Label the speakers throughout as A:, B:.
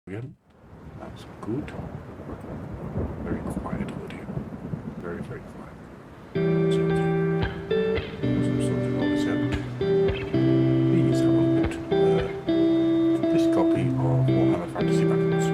A: Again. That's good. Very quiet audio. Very, very quiet. So, as I'm sorting all this out, please have a look at this copy of Warhammer Fantasy Battles.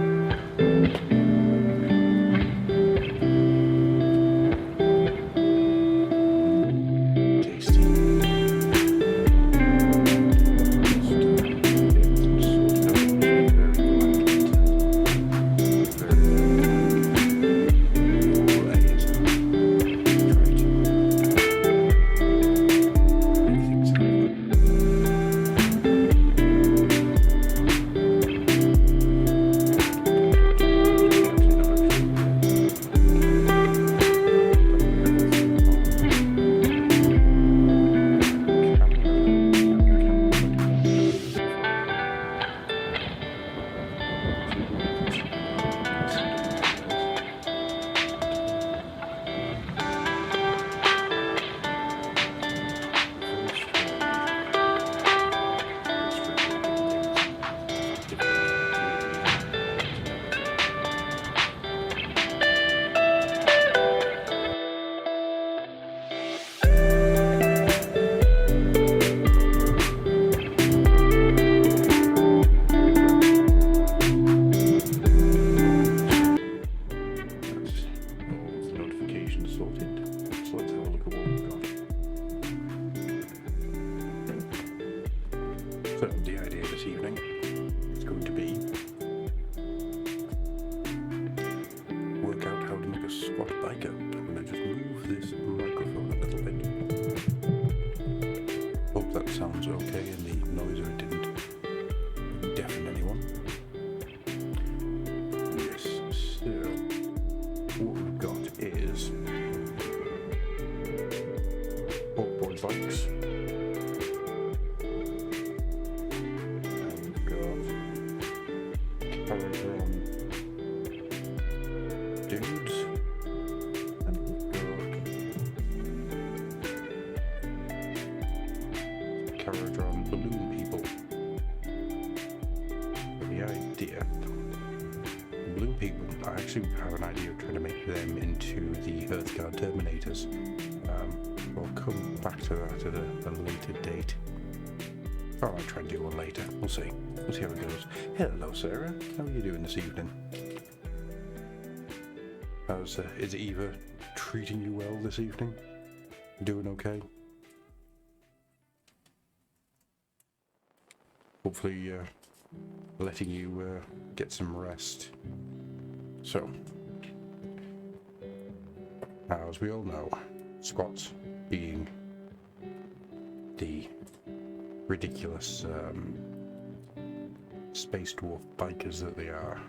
A: So the idea this evening is going to be work out how to make a squat biker. I'm going to just move this microphone a little bit. Hope that sounds okay and the noiser didn't deafen anyone. Yes, so what we've got is board bikes. Dudes, and we've got Caradron balloon people. But the idea, balloon people, I actually have an idea of trying to make them into the Earthguard Terminators. We'll come back to that at a later date. Or I'll try and do one later. We'll see. We'll see how it goes. Hello, Sarah. How are you doing this evening? Is Eva treating you well this evening? Doing okay? Hopefully letting you get some rest. So, as we all know, squats being the ridiculous space dwarf bikers that they are,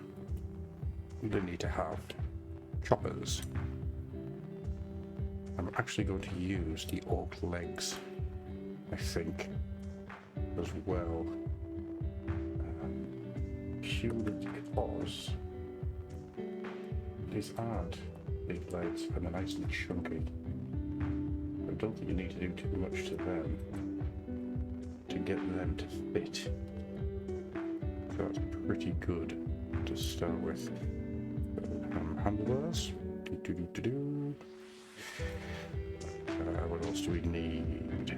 A: they need to have choppers. I'm actually going to use the orc legs, I think, as well, purely because these aren't big legs and they're nice and chunky. I don't think you need to do too much to them to get them to fit. So that's pretty good to start with. Handlebars. What else do we need?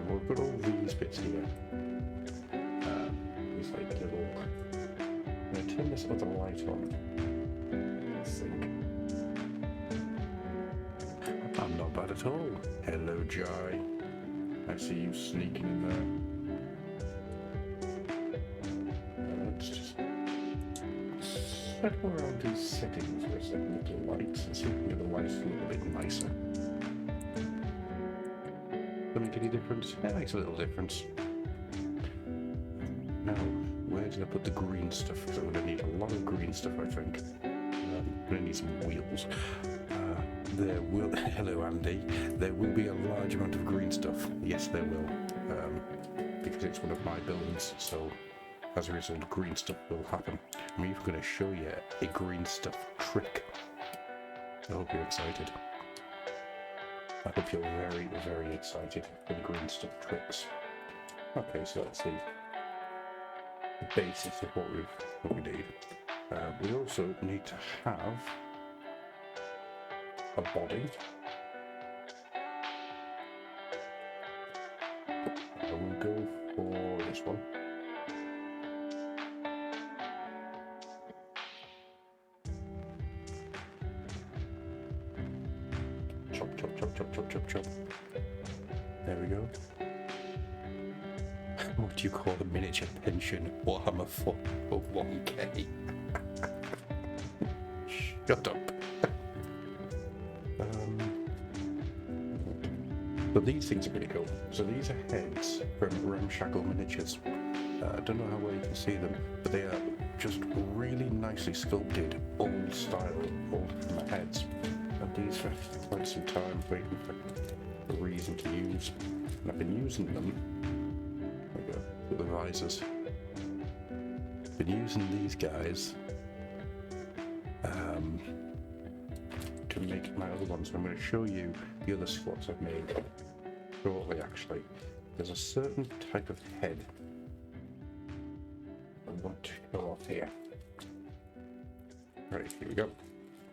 A: We'll put all these bits here. These like little. I'm going to turn this other light on. I think. I'm not bad at all. Hello, Jai. I see you sneaking in there. Let's just settle around these settings for a second with the lights and see if we can get the lights a little bit nicer. Does that make any difference? Yeah, it makes a little difference. Now, where did I put the green stuff? Because I'm going to need a lot of green stuff, I think. I'm going to need some wheels. There will, hello Andy, there will be a large amount of green stuff. Yes, there will. Because it's one of my builds, so as a result, green stuff will happen. I'm even going to show you a green stuff trick. I hope you're excited. I hope you're very, very excited for the green stuff tricks. Okay, so let's see. the basis of what we need. We also need to have a body. We'll go for this one. Chop, chop, chop, chop, chop, chop, chop. There we go. What do you call a miniature pension Warhammer 1K? Shut up. But these things are pretty cool. So these are heads from Ramshackle Miniatures. I don't know how well you can see them, but they are just really nicely sculpted, old style, old heads. And these for quite some time, waiting for a reason to use. And I've been using them. There we go, with the visors. Been using these guys to make my other ones. I'm going to show you the other squats I've made shortly. Actually, there's a certain type of head I want to show off here. Right, here we go.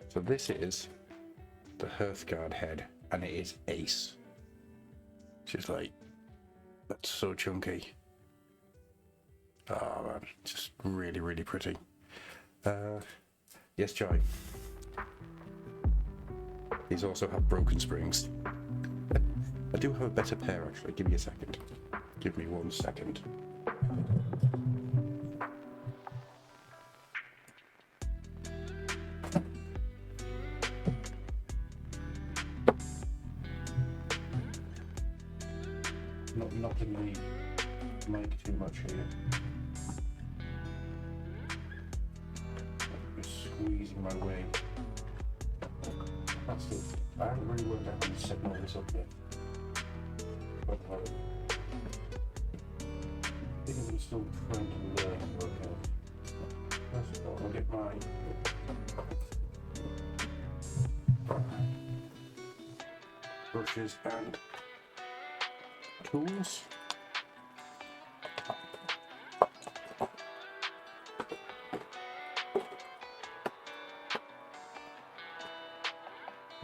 A: So this is the Hearthguard head, and it is ace. She's like, that's so chunky. Oh man, just really, really pretty. Yes, Jai. These also have broken springs. I do have a better pair actually. Give me a second. Give me 1 second. Not knocking the mic too much here. Just squeezing my way. That's it. I haven't really worked out how to set all this up yet. But I think I'm still trying to learn and work out. First of all, I'll get my brushes and tools.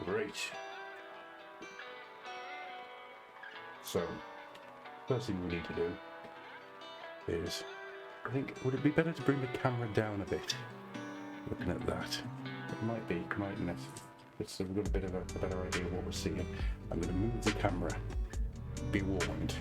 A: Great. So, first thing we need to do is, I think, would it be better to bring the camera down a bit? Looking at that, it might be, mightn't it? So we've got a bit of a better idea of what we're seeing. I'm going to move the camera. Be warned.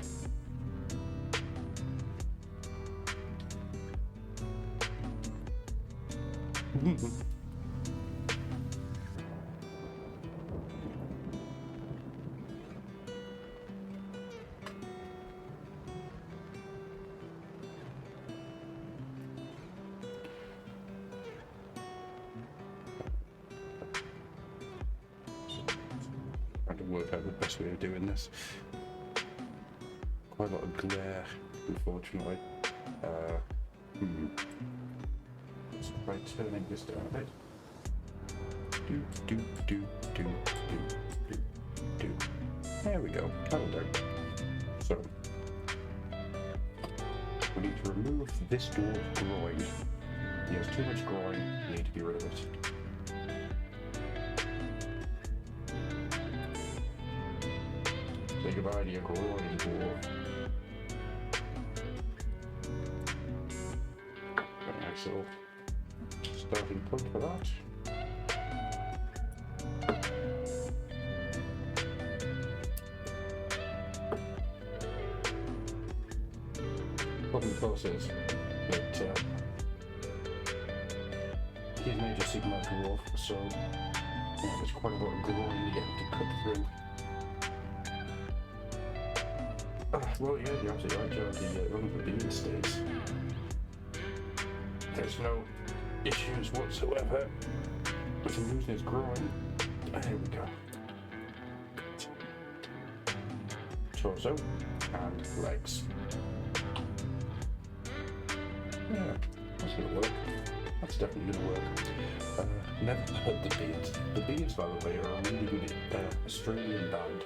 A: Trying to work out the best way of doing this. Quite a lot of glare, unfortunately. Let's try turning this down a bit. Do. There we go. That'll do. So we need to remove this dwarf groin. He has too much groin. We need to get rid of it. Say goodbye to your groin, dwarf. Nice little starting point for that. Problem of course is that he's made a Sigma dwarf, so there's quite a lot of groin that you have to cut through. Well, yeah, you're absolutely right, Joe. The run of the bean stays. There's no issues whatsoever with him losing his groin. There we go. Torso and legs. Yeah, that's gonna work. That's definitely gonna work. Never heard the Beards. The Beards, by the way, are a really good Australian band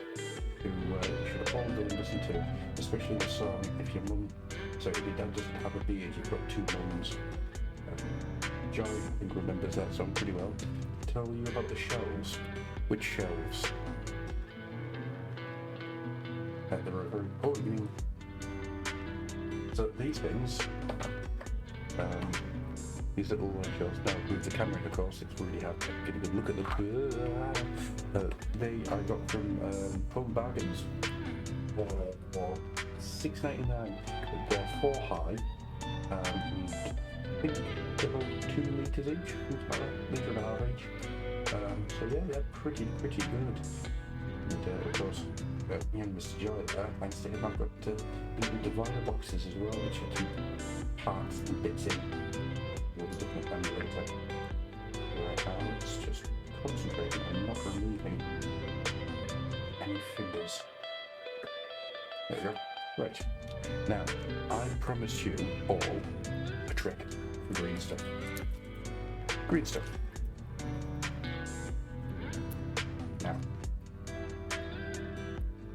A: who you should all go and listen to, especially the song If Your Mum So if your dad doesn't have a beard, you've got two mums. Joy, I think, remembers that song pretty well. Tell you about the shelves. Which shelves? There are very... Oh, you mean... So these things, these little shelves, now with the camera in, of course, it's really hard to get a good look at them. They I got from Home Bargains for $6.99. They're 4 high, and I think they're about 2 litres each, litre and a half each. So yeah, they're pretty good. And of course, me and Mr. Joy there, thanks to him, I've got little divider boxes as well, which I keep parts and bits in. We'll be looking at them later. Right now, it's just concentrating on not removing any fingers. There we go. Right. Now, I promised you all a trick for green stuff. Green stuff. Now,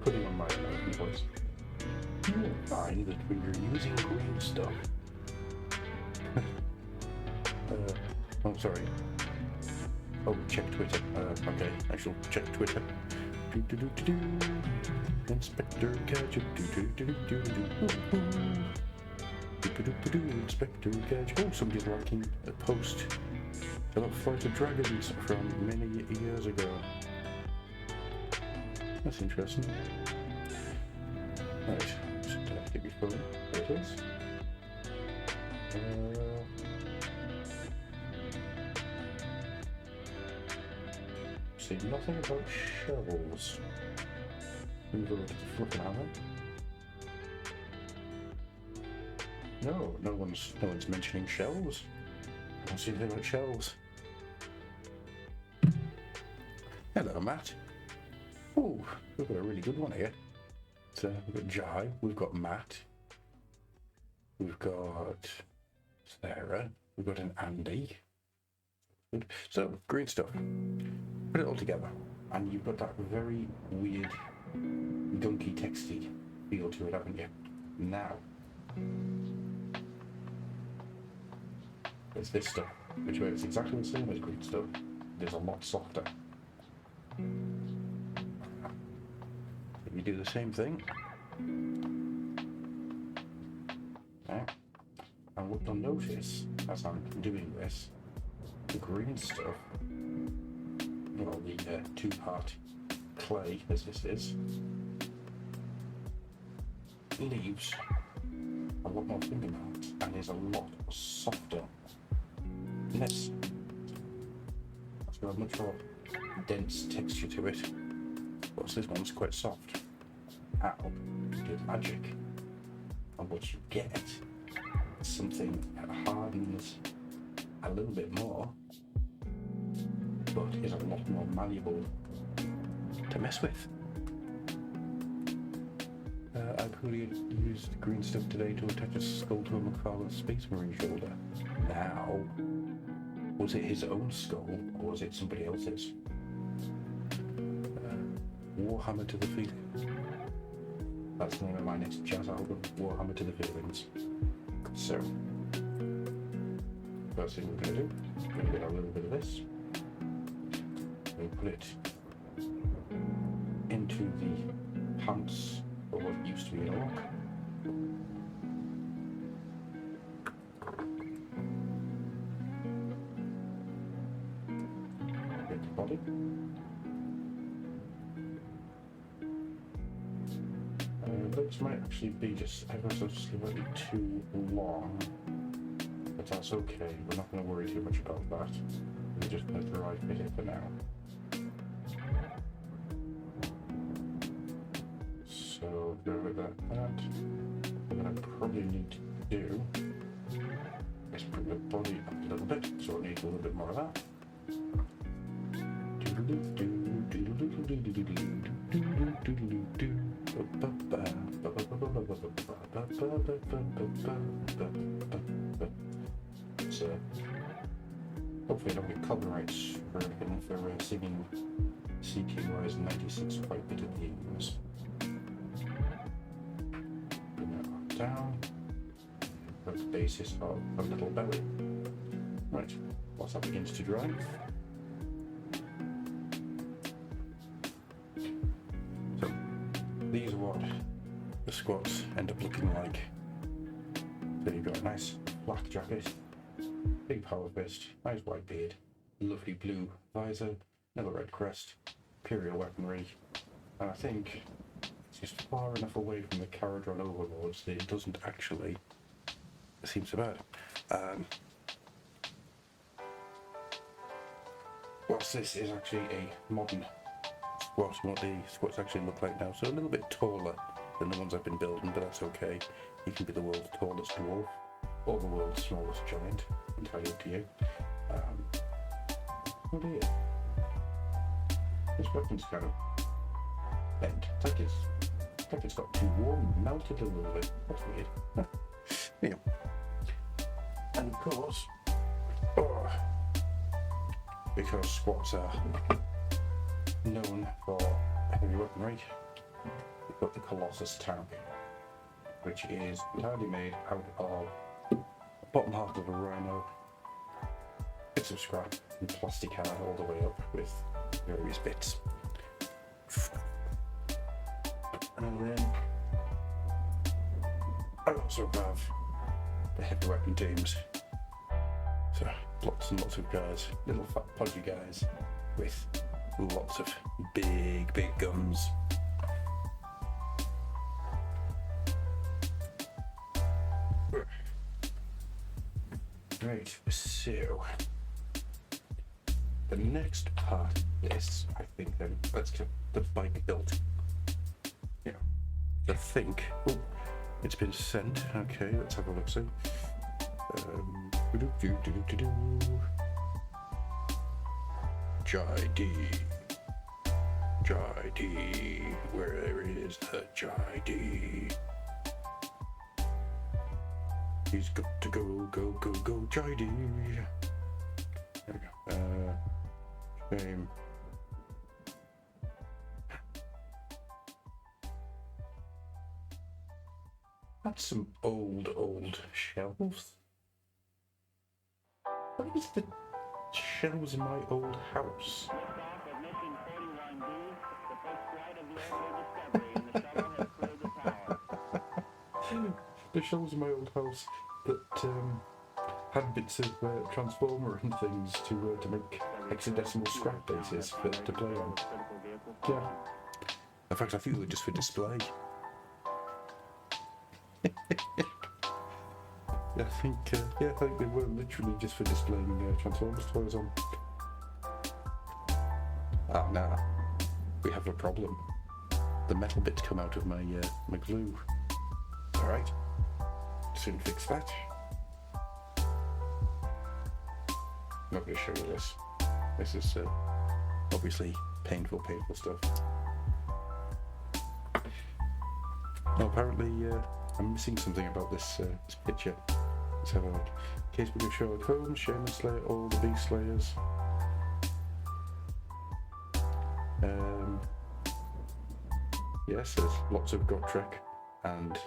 A: putting on my American voice, you will find that when you're using green stuff, oh sorry, check Twitter, okay, I shall check Twitter. Inspector Gadget, Inspector Gadget. Oh, somebody's liking a post about Flight of Dragons from many years ago. That's interesting. Right, just get your phone. There it is. See nothing about shells. Move over to the flipping hammer. No one's mentioning shells. I don't see anything about shells. Hello, Matt. Oh, we've got a really good one here. So we've got Jai, we've got Matt, we've got Sarah, we've got an Andy. Good. So, green stuff. Put it all together, and you've got that very weird, gunky, texty feel to it, haven't you? Now, there's this stuff, which works exactly the same as green stuff. It is a lot softer. You do the same thing. Okay. And what you'll notice as I'm doing this, the green stuff, well, the two-part clay, as this is, leaves a lot more fingernails and is a lot softer than this. It's got a much more dense texture to it. Of course, this one's quite soft. How you do magic, and what you get is something that hardens a little bit more, but is a lot more malleable to mess with. I probably used green stuff today to attach a skull to a McFarlane Space Marine shoulder. Now, was it his own skull or was it somebody else's? Warhammer to the Feelings. That's the name of my next jazz album, Warhammer to the Feelings. So, first thing we're going to do, we're going to get a little bit of this. We'll put it into the pants of what used to be an orc. Get the body. Legs might actually be just ever so slightly too long, but that's okay. We're not going to worry too much about that. We're just going to dry fit it for now. So go with that. What I probably need to do is bring the body up a little bit, so I need a little bit more of that. So hopefully I don't get copyrights for singing CKY's 96 quite bit of the English. Bring that down. basis of a little belly. Right, once that begins to dry, so these are what the squats end up looking like. So you've got a nice black jacket, big power fist, nice white beard, lovely blue visor, another red crest, imperial weaponry, and I think it's just far enough away from the Caradron overlords that it doesn't actually seem so bad. Whilst this is actually a modern squat, what the squats actually look like now, so a little bit taller than the ones I've been building, but that's okay. You can be the world's tallest dwarf, or the world's smallest giant, entirely up to you. Oh dear. This weapon's kind of bent. It's like it's got too warm and melted a little bit. That's weird. Yeah. And of course, because squats are known for heavy weaponry, we've got the Colossus tank, which is entirely made out of the bottom half of a rhino, bits of scrap and plastic card all the way up with various bits. And then I also have the heavy weapon teams. So lots and lots of guys, little fat podgy guys with lots of big guns. Right, so the next part of this, I think, then let's get the bike built. Yeah, I think. Oh, it's been sent. Okay, let's have a look. So, Jai-D, where is the Jai-D? He's got to go, Jai-D. There we go. Shame. That's some old shelves. What is the shelves in my old house? The shelves in my old house that had bits of transformer and things to make hexadecimal scrap bases to play on. Yeah. In fact, I think they were just for display. Yeah, I think they were literally just for displaying Transformers toys on. Ah, now we have a problem. The metal bits come out of my glue. All right, soon fix that. I'm not going to show you this. This is obviously painful stuff. Now, apparently, I'm missing something about this picture. Let's have a look. Casebook of Sherlock Holmes, Shaman Slayer, all the Beast Slayers. Yes, there's lots of Gotrek, and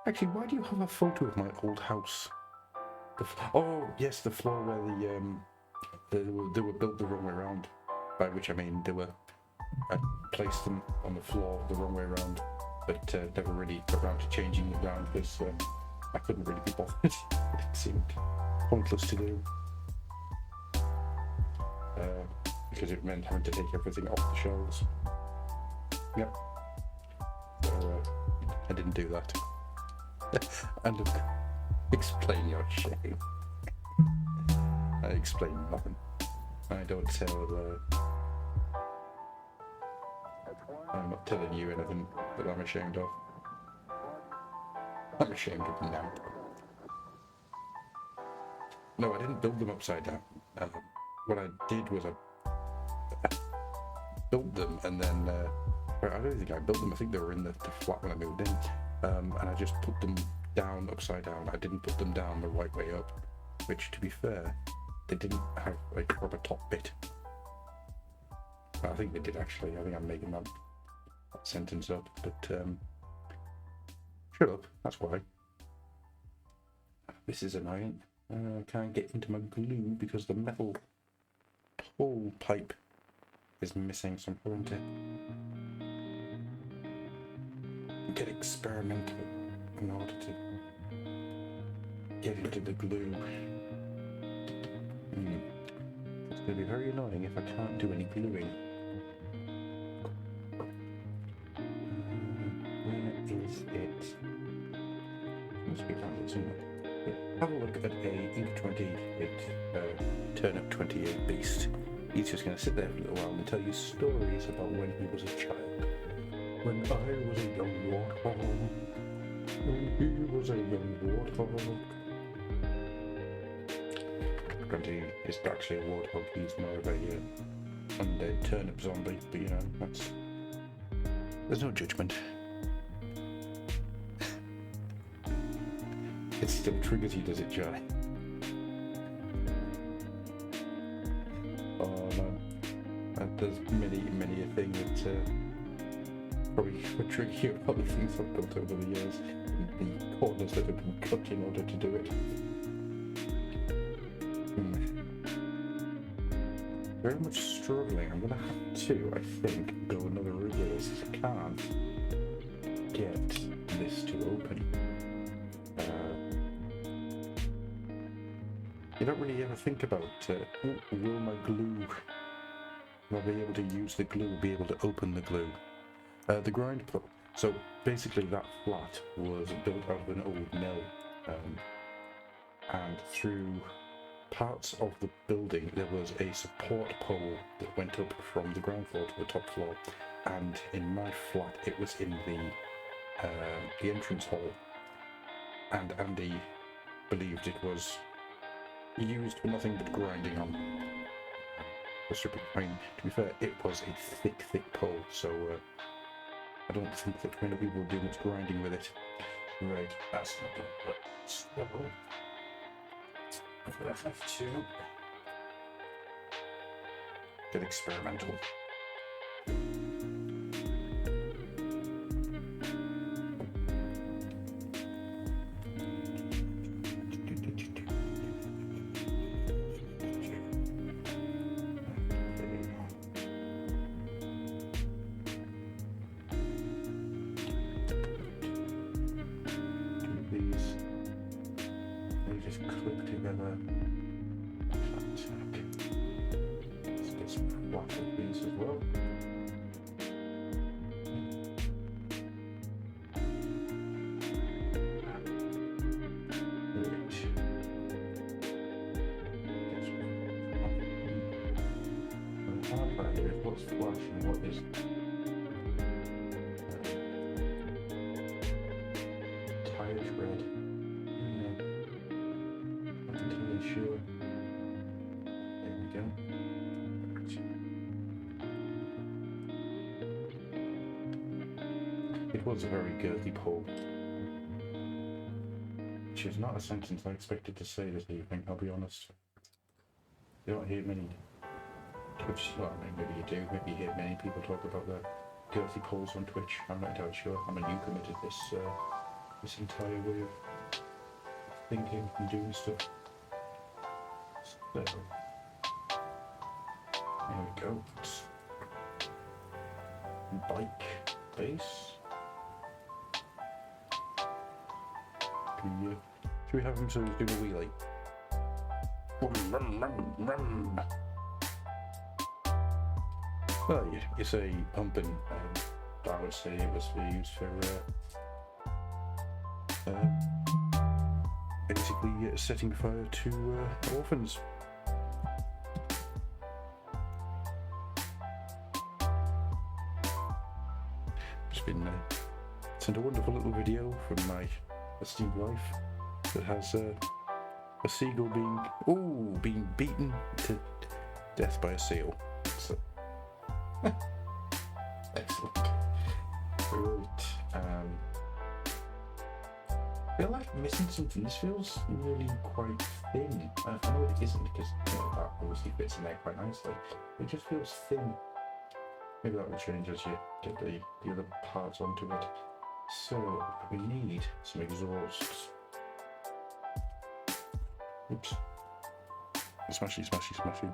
A: actually, why do you have a photo of my old house? Oh, yes, the floor where they were built the wrong way around. By which I mean I placed them on the floor the wrong way around, but never really got around to changing them around because I couldn't really be bothered. It seemed pointless to do because it meant having to take everything off the shelves. Yep. So I didn't do that. And look, explain your shame. I explain nothing. I don't tell. I'm not telling you anything that I'm ashamed of. I'm ashamed of them now. No, I didn't build them upside down. What I did was I built them and then I don't think I built them. I think they were in the flat when I moved in, and I just put them down upside down. I didn't put them down the right way up, which, to be fair, they didn't have a proper top bit. I think they did actually. I think I'm making that sentence up, but shut up. That's why. this is annoying. I can't get into my glue because the metal pole pipe is missing, so I'm having to get experimental in order to get into the glue. It's going to be very annoying if I can't do any gluing. Where is it? Must be down there somewhere. Have a look at a Ink 28 Turnip 28 beast. He's just going to sit there for a little while and tell you stories about when he was a child. When I was a young warthog. When he was a young warthog. Granted, he's actually a warthog. He's more of a undead turnip zombie, but you know, that's... There's no judgment. It still triggers you, does it, Jai? Oh no. There's many a thing that probably would trigger you about the things I've built over the years. The corners that have been cut in order to do it. Very much struggling. I'm gonna have to, I think, go another route with this. I can't get this to open. You don't really ever think about, will my glue, will I be able to use the glue, be able to open the glue? The grind pole. So basically that flat was built out of an old mill, and through parts of the building there was a support pole that went up from the ground floor to the top floor, and in my flat it was in the entrance hall, and Andy believed it was used for nothing but grinding on. I mean, to be fair, it was a thick pole, so I don't think that many people will do much grinding with it. Right, that's not good, but I'm gonna have to get experimental. What's flush and what is tired red? Not entirely sure. There we go. It was a very girthy pole, which is not a sentence I expected to say this evening, I'll be honest. You don't hear many Twitch, well, I mean, maybe you do, maybe you hear many people talk about the girthy poles on Twitch. I'm not entirely sure. I mean, you committed this entire way of thinking and doing stuff. So, there we go. Bike base. Should we have him so he's doing a wheelie? Well, you say pumping, I would say it was used for basically setting fire to orphans. Just been sent a wonderful little video from my esteemed wife that has a seagull being beaten to death by a seal. So, excellent. Right. I feel like I'm missing something. This feels really quite thin. I know it isn't because that obviously fits in there quite nicely. It just feels thin. Maybe that will change as you get the other parts onto it. So we need some exhausts. Oops. Smashy, smashy, smashy.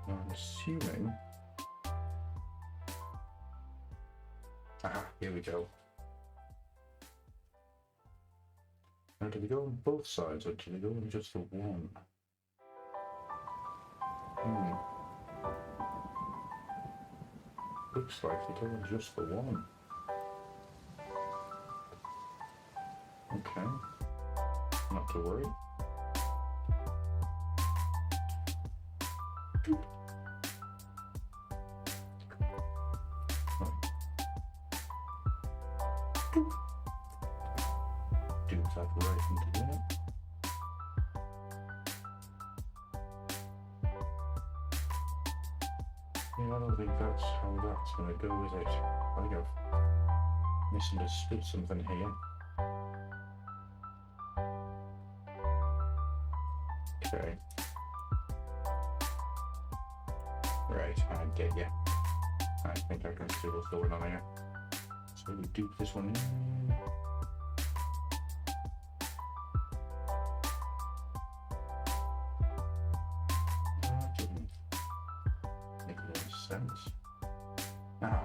A: I'm assuming. Here we go. Now, do they go on both sides or do they go on just the one? Looks like they go on just the one. Okay. Not to worry. Do that right into there. Yeah, I don't think that's how that's going to go, is it? I think I've misunderstood something here. Okay. Right, I get you. I think I can see what's going on here. So we dupe this one in. That doesn't make a lot of sense. Now.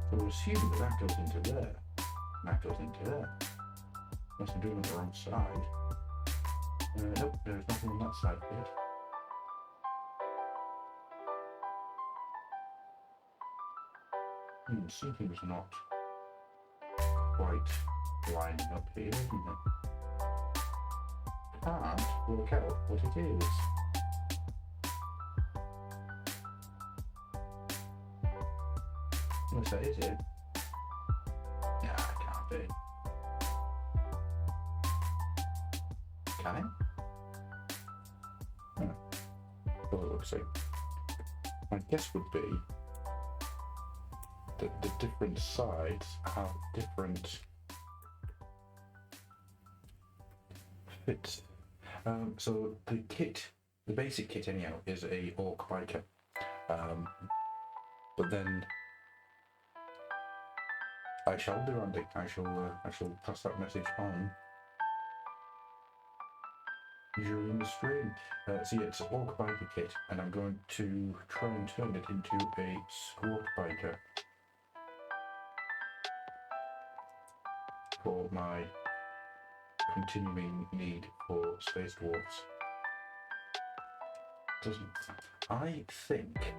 A: So we'll assume that goes into there. That goes into there. Unless I'm doing it on the wrong side. Nope, there's nothing on that side yet. Something's not quite lining up here, isn't it? Can't work out what it is. Unless that is it. Nah, it can't be. Can it? Well, it looks like. My guess would be that the different sides have different fits. So the kit, the basic kit anyhow, is a orc biker. But then I shall do, Andy. I shall pass that message on during the stream. See, it's an orc biker kit, and I'm going to try and turn it into a squat biker for my continuing need for space dwarfs. I think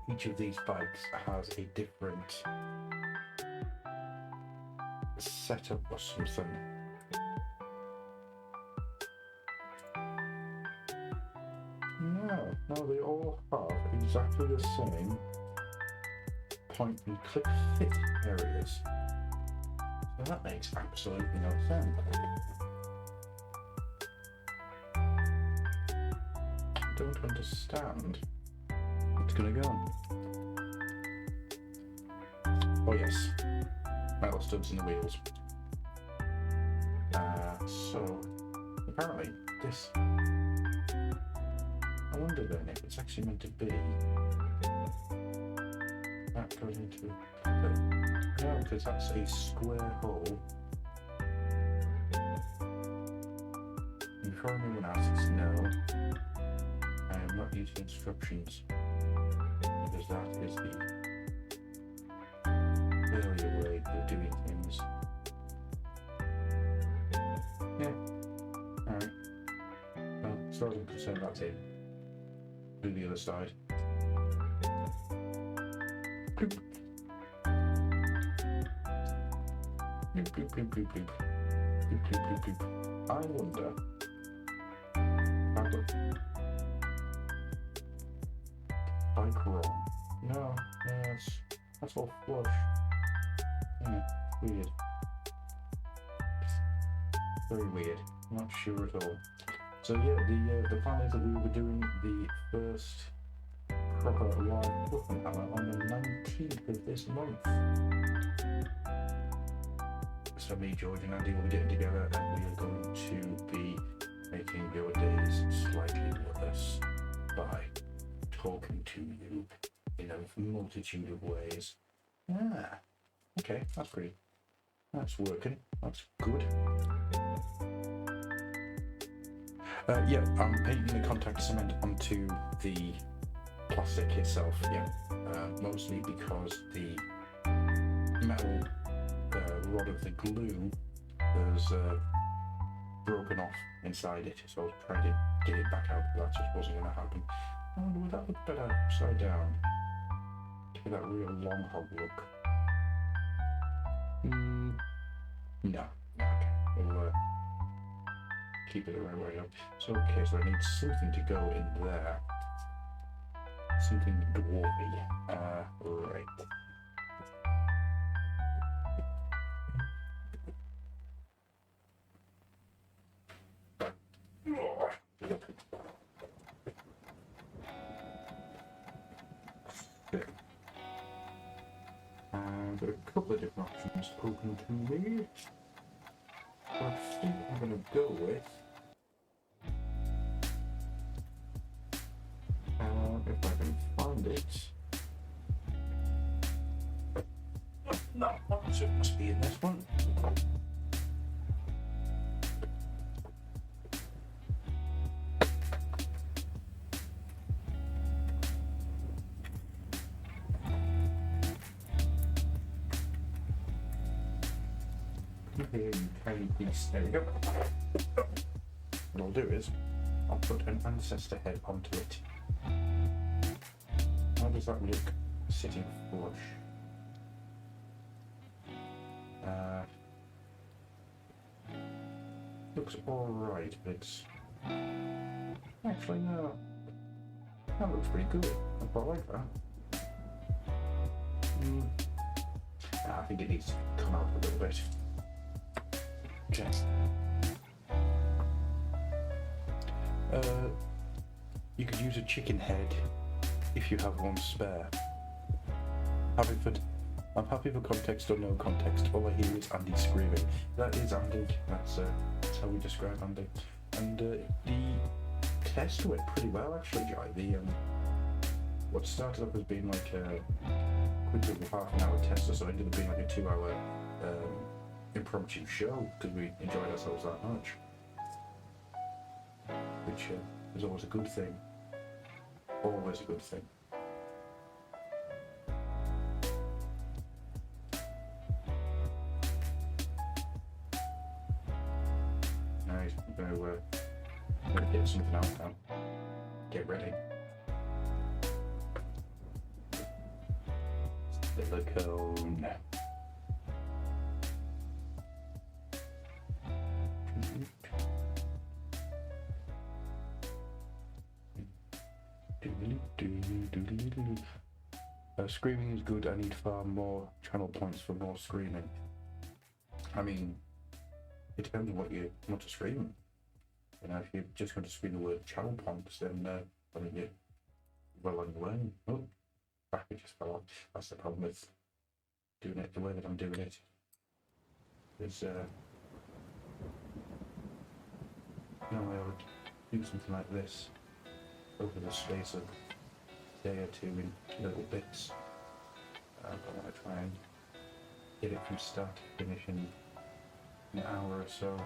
A: each of these bikes has a different setup or something. No, they all have exactly the same point and click fit areas. So that makes absolutely no sense. I don't understand what's going to go on. Oh yes, metal studs in the wheels. So apparently this, I wonder then if it's actually meant to be that goes into no, because that's a square hole. Before anyone asks, no, I am not using instructions because that is the earlier way of doing things. Yeah, alright. Well, as far as I'm concerned, that's it. Do the other side. Bloop. Bloop, bloop, bloop, bloop, bloop. Bloop, bloop, bloop, bloop. I wonder. Bike wrong. No, that's all flush. Weird. Very weird. Not sure at all. So yeah, the plan is that we were doing the first proper live Brooklyn Hammer on the 19th of this month. So So me, George and Andy will be getting together and we are going to be making your days slightly worse by talking to you in a multitude of ways. Ah, okay, that's working, that's good. Yeah, I'm painting the contact cement onto the plastic itself, yeah, mostly because the metal rod of the glue has broken off inside it, so I was trying to get it back out, but that just wasn't going to happen. Oh, would that look better upside down? Give it that real long hog look. No, okay, we'll keep it the right way up. So, okay, so I need something to go in there. Something dwarfy. Right. Got a couple of different options open to me. What I think I'm going to go with, if I can find it. No, so it must be in this one. Here, you tiny piece. There we go. What I'll do is, I'll put an ancestor head onto it. How does that look sitting flush? Looks alright, but it's... Actually, no. That looks pretty good. I quite like that. I think it needs to come out a little bit. Okay. You could use a chicken head if you have one spare. I'm happy for context or no context. All I hear is Andy screaming. That is Andy. That's how we describe Andy. And the test went pretty well, actually, Jai. What started up as being like a quick little half-an-hour test or so ended up being like a 2-hour impromptu show because we enjoyed ourselves that much, which is always a good thing. Always a good thing. Alright, I'm gonna get something out now. Get ready. Silicone. Screaming is good. I need far more channel points for more screaming. I mean, it depends on what you want to stream. You know, if you're just going to scream the word channel points, then I mean, you're well on your way. Oh, bracket just fell off. That's the problem with doing it the way that I'm doing it. There's you know, I would do something like this over the space of a day or two in little bits. I want to try and get it from start to finish in an hour or so.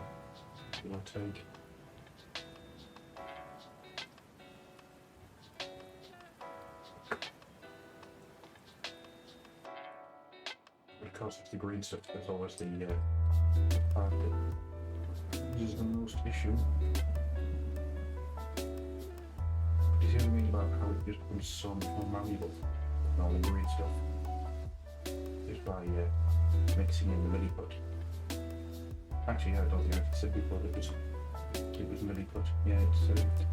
A: It will take. Of course, it's the green stuff that's always the part that is the most issue. Do you see what I mean about how it just becomes so much more malleable and all the green stuff? Just by mixing in the milliput. Actually, yeah, I don't think I said before that it was milliput. Yeah, it's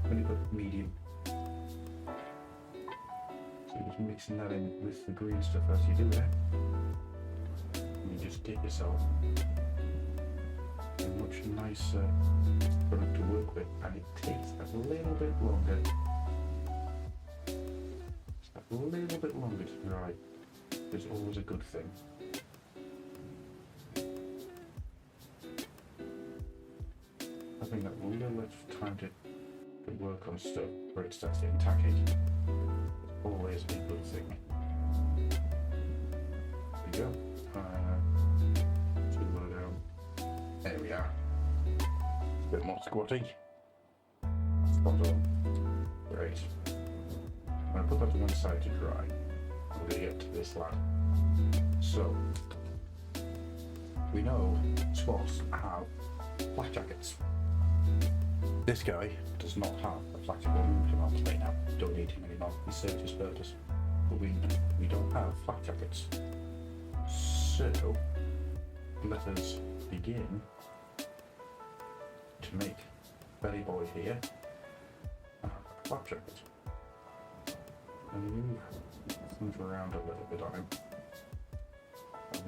A: milliput medium. So you're just mixing that in with the green stuff as you do it. And you just get yourself a much nicer product to work with, and it takes a little bit longer. A little bit longer to dry is always a good thing. thing that a little extra time to work on stuff where it starts getting tacky. Always a good thing. There we go. Two more down. There we are. A bit more squatty. Spot on. Great. I'm going to put that to one side to dry. I'm going to get to this lad. So, we know squats have flak jackets. This guy does not have a flak jacket. We'll move him out today now. Don't need him anymore. He served his purpose. But we don't have flak jackets. So, let us begin to make Belly Boy here a flak jacket. And move things around a little bit on him. I'm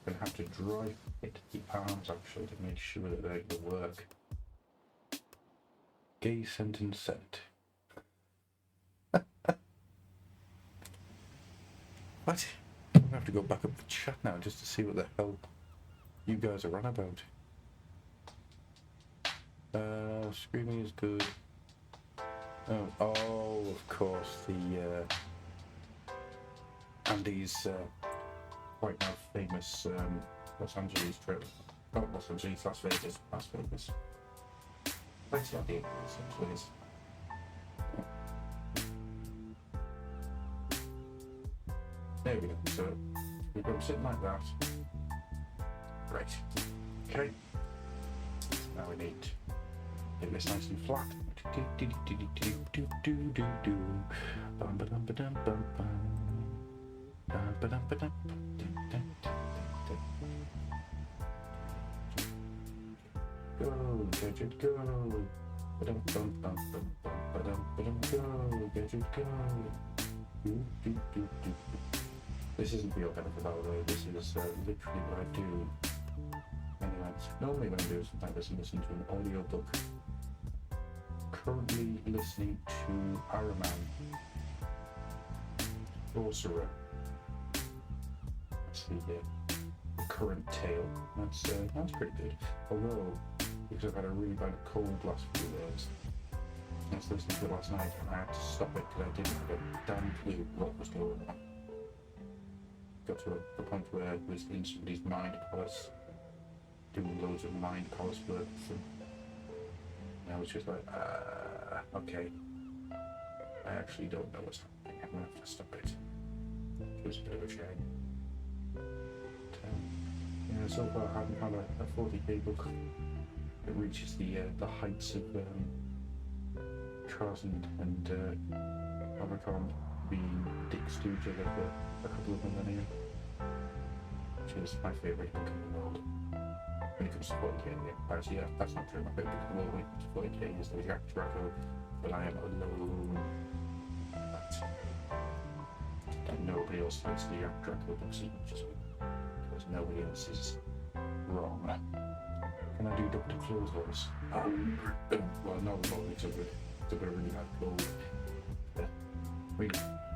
A: gonna have to dry fit the arms actually to make sure that they work. Gay sentence sent. What? I'm gonna have to go back up the chat now just to see what the hell you guys are on about. Screaming is good. Oh, of course, the Andy's quite now famous Los Angeles trip. Not Los Angeles, Las Vegas. Las Vegas. Thanks, Andy. Please. There we go. So we've got him sitting like that. Right. Okay. Now we need to get this nice and flat. Go, gadget, go. Go, gadget, go. This isn't for your benefit, by the way. This is literally what I do. Anyway, normally when I do something like this, I listen to an audiobook. Currently listening to Araman Sorcerer. That's the current tale. That's pretty good. Although, because I've had a really bad cold last few days, I was listening to it last night and I had to stop it because I didn't have a damn clue what was going on. Got to the point where I was in somebody's mind palace, doing loads of mind palace work, and I was just like, okay, I actually don't know what's happening. I'm gonna have to stop it. It was a bit of a shame. But, so far I haven't had a 40k book that reaches the heights of Charles and Omicron being Dick Stooge over for a couple of millennia, which is my favourite book in the world. When it comes to 40k in the Empire, yeah, that's not true. My favourite book in the world when it comes to 40k is the Jack Draco, but I am alone. And nobody else likes the Jack Draco book sequences because nobody else is wrong. Can I do Dr. Claw's voice? Oh, well, no, it's a really bad cold. I mean,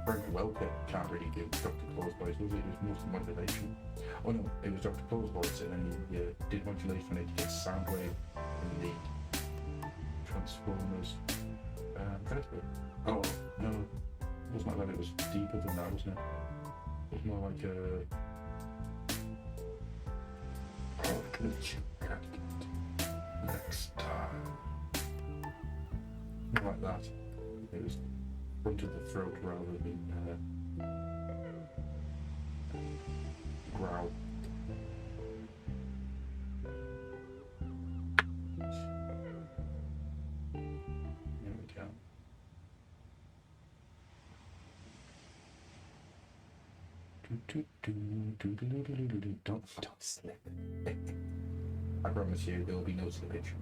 A: Frank Welker can't really do Dr. Claw's voice, was it? It was mostly modulation. Oh no, it was Dr. Claw's voice, and then he did modulation when he did Soundwave in the Transformers. Oh, no, it wasn't like that, it was deeper than that, wasn't it? It was more like oh, next time. Not like that. It was front of the throat rather than growl. There we go. Don't slip. I promise you there will be no slippage.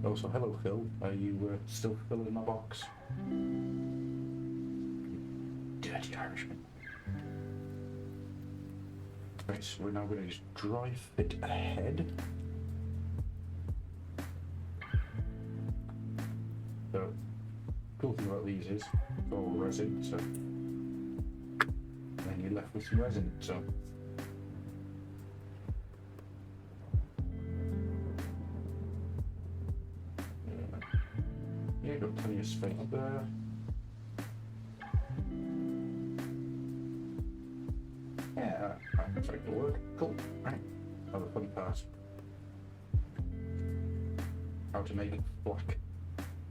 A: Also, hello Phil, are you still filling my box? Dirty Irishman. Right, so we're now going to just dry fit ahead. So, cool thing about these is, it's all resin, so then you're left with some resin, so Yeah, got plenty of space there. Yeah, that looks like it'll work. Cool. Right. Now the fun part. How to make black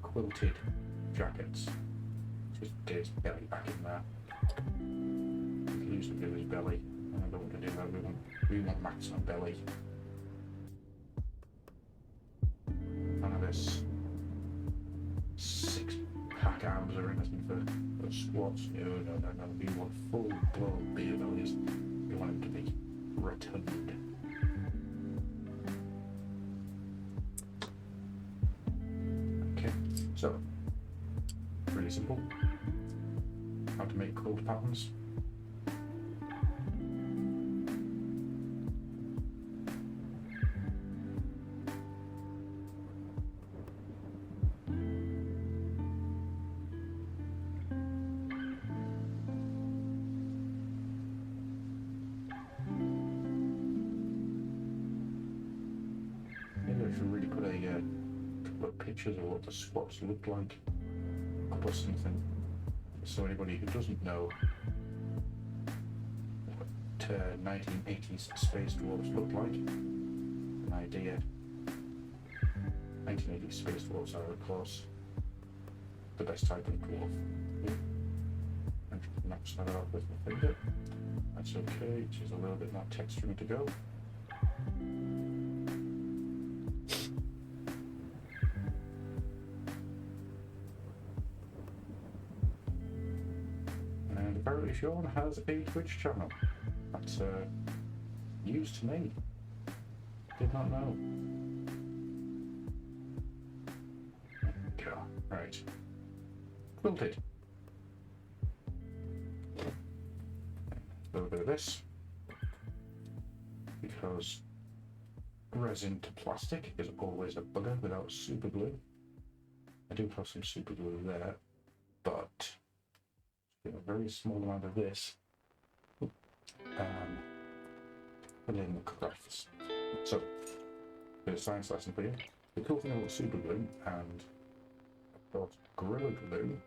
A: quilted jackets. Just get his belly back in there. Use him to his belly. I don't want to do that. We want maximum belly. None of this 6-pack arms or anything for squats. No. We want full blown beer bellies. We want them to be rotund. Okay, so really simple. How to make quilt patterns. Really put a couple of pictures of what the squats look like up or something, so anybody who doesn't know what 1980s space dwarves look like, an idea. 1980s space dwarves are of course the best type of dwarf. And match that up with my finger. That's okay, just a little bit more texturing to go. Apparently Sean has a Twitch channel. That's news to me. Did not know. Okay, right. Quilted. A little bit of this. Because resin to plastic is always a bugger without super glue. I do have some super glue there, but a very small amount of this put in the crafts. So, bit of science lesson for you. The cool thing about super glue and of course Gorilla Glue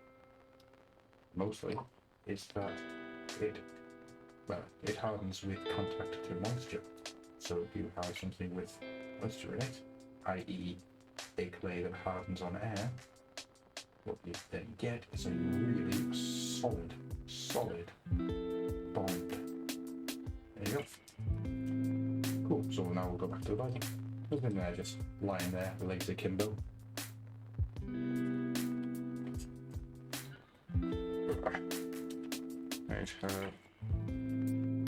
A: mostly is that it hardens with contact to moisture. So if you have something with moisture in it, i.e. a clay that hardens on air, what you then get is a really solid bond. There you go. Cool, so now we'll go back to the bike. There's been there just lying there, legs akimbo. Right,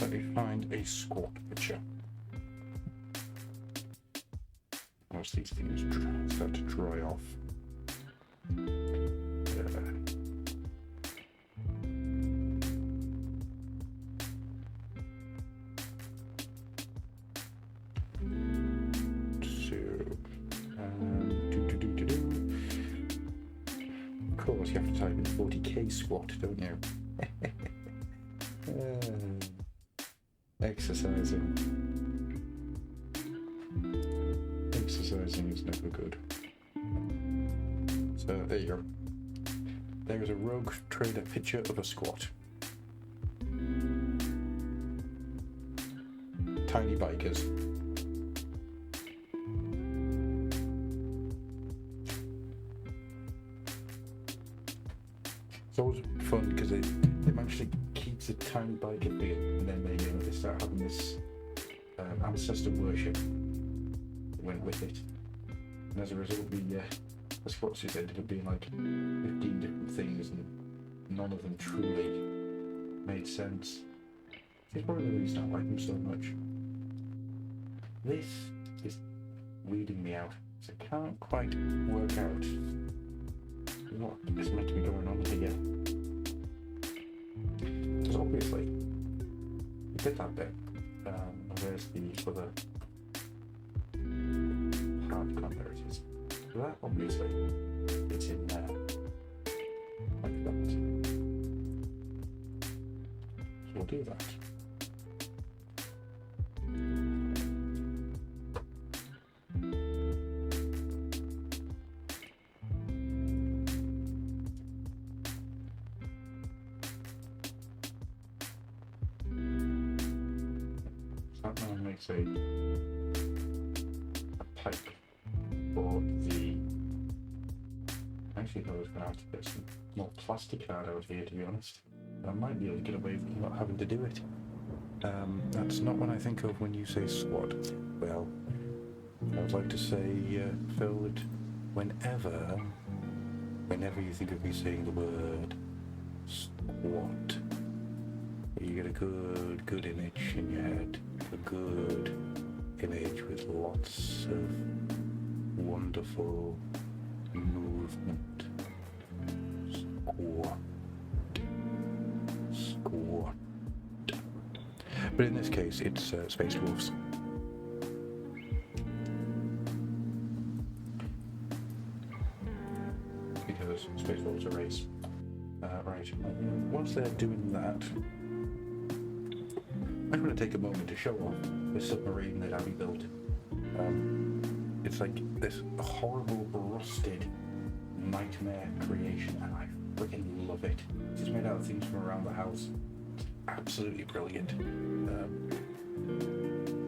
A: let me find a squat picture. Once these things start to dry off. Of course, you have to type in 40k squat, don't you? Exercising is never good. So there you go. There is a Rogue Trader picture of a squat. Tiny bikers. It's always fun because they manage to keep the tiny biker feel, and then they start having this ancestor worship that went with it. And as a result, the squats just ended up being like 15 different things, and none of them truly made sense. It's probably the reason I like them so much. This is weeding me out, so I can't quite work out what is meant to be going on here. Because obviously, you did that bit. There's the other hard converters. So that obviously it's in there. Like that. So we'll do that. makes a pipe for the... Actually, I was going to have to get some more plastic card out here, to be honest. I might be able to get away with not having to do it. That's not what I think of when you say SWAT. Well, I would like to say, Phil, that whenever you think of me saying the word SWAT, you get a good image in your head. A good image with lots of wonderful movement. Squat. But in this case, it's Space Wolves. Because Space Wolves are race. Right. Once they're doing that, I'm going to take a moment to show off the submarine that Abby built. It's like this horrible, rusted nightmare creation, and I freaking love it. It's made out of things from around the house. It's absolutely brilliant.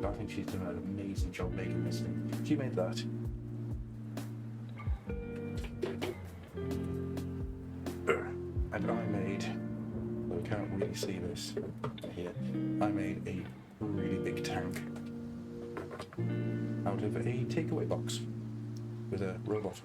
A: I think she's done an amazing job making this thing. She made that. And I made, I can't really see this here, I made a really big tank out of a takeaway box with a robot.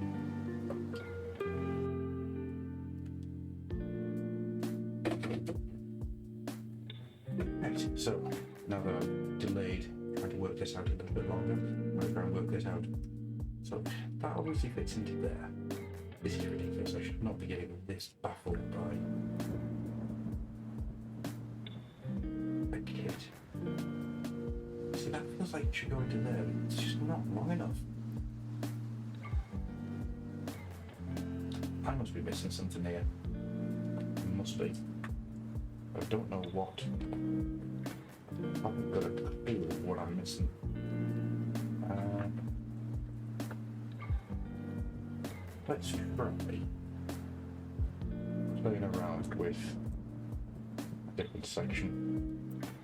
A: Right, so now that I've delayed trying to work this out a little bit longer, I'm going to try and work this out. So that obviously fits into there. This is ridiculous, I should not be getting this baffled by a kid. See, that feels like it should go into there, but it's just not long enough. I must be missing something here. Must be. I don't know what. I haven't got a clue what I'm missing. Let's try playing around with a different section